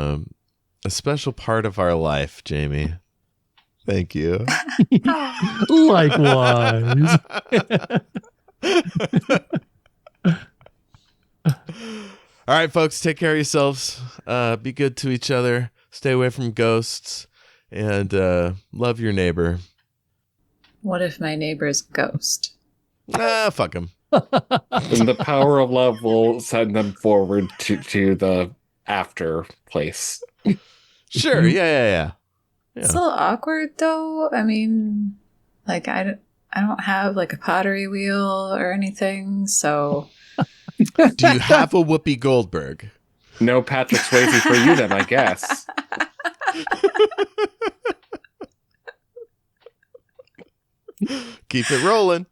a special part of our life, Jayme. Thank you. Likewise. All right, folks, take care of yourselves. Be good to each other. Stay away from ghosts. And love your neighbor. What if my neighbor's a ghost? Fuck him. And the power of love will send them forward to the after place. Sure. Yeah. It's a little awkward, though. I mean, like, I don't have, like, a pottery wheel or anything, so... Do you have a Whoopi Goldberg? No Patrick Swayze for you then, I guess. Keep it rolling.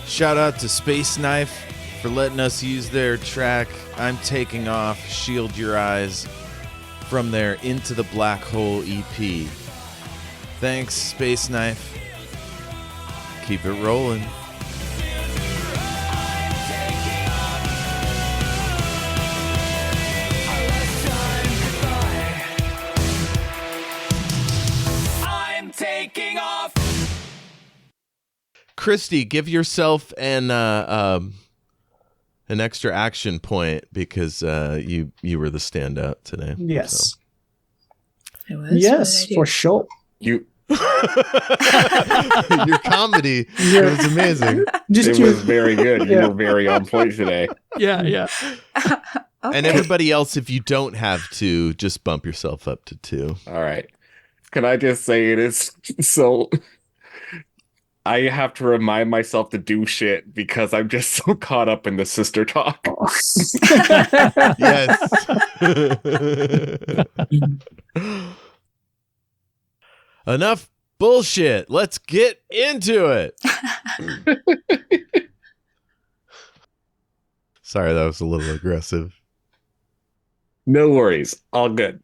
Shout out to Space Knife for letting us use their track, I'm Taking Off, Shield Your Eyes, from their Into the Black Hole EP. Thanks, Space Knife. Keep it rolling. Kristy, give yourself an extra action point because you were the standout today. Yes. So. It was? Yes, for sure. You. Your comedy was amazing. It was very good. You were very on point today. Yeah. Okay. And everybody else, if you don't have to, just bump yourself up to 2. All right. Can I just say it is so... I have to remind myself to do shit because I'm just so caught up in the sister talk. Yes. Enough bullshit. Let's get into it. Sorry, that was a little aggressive. No worries. All good.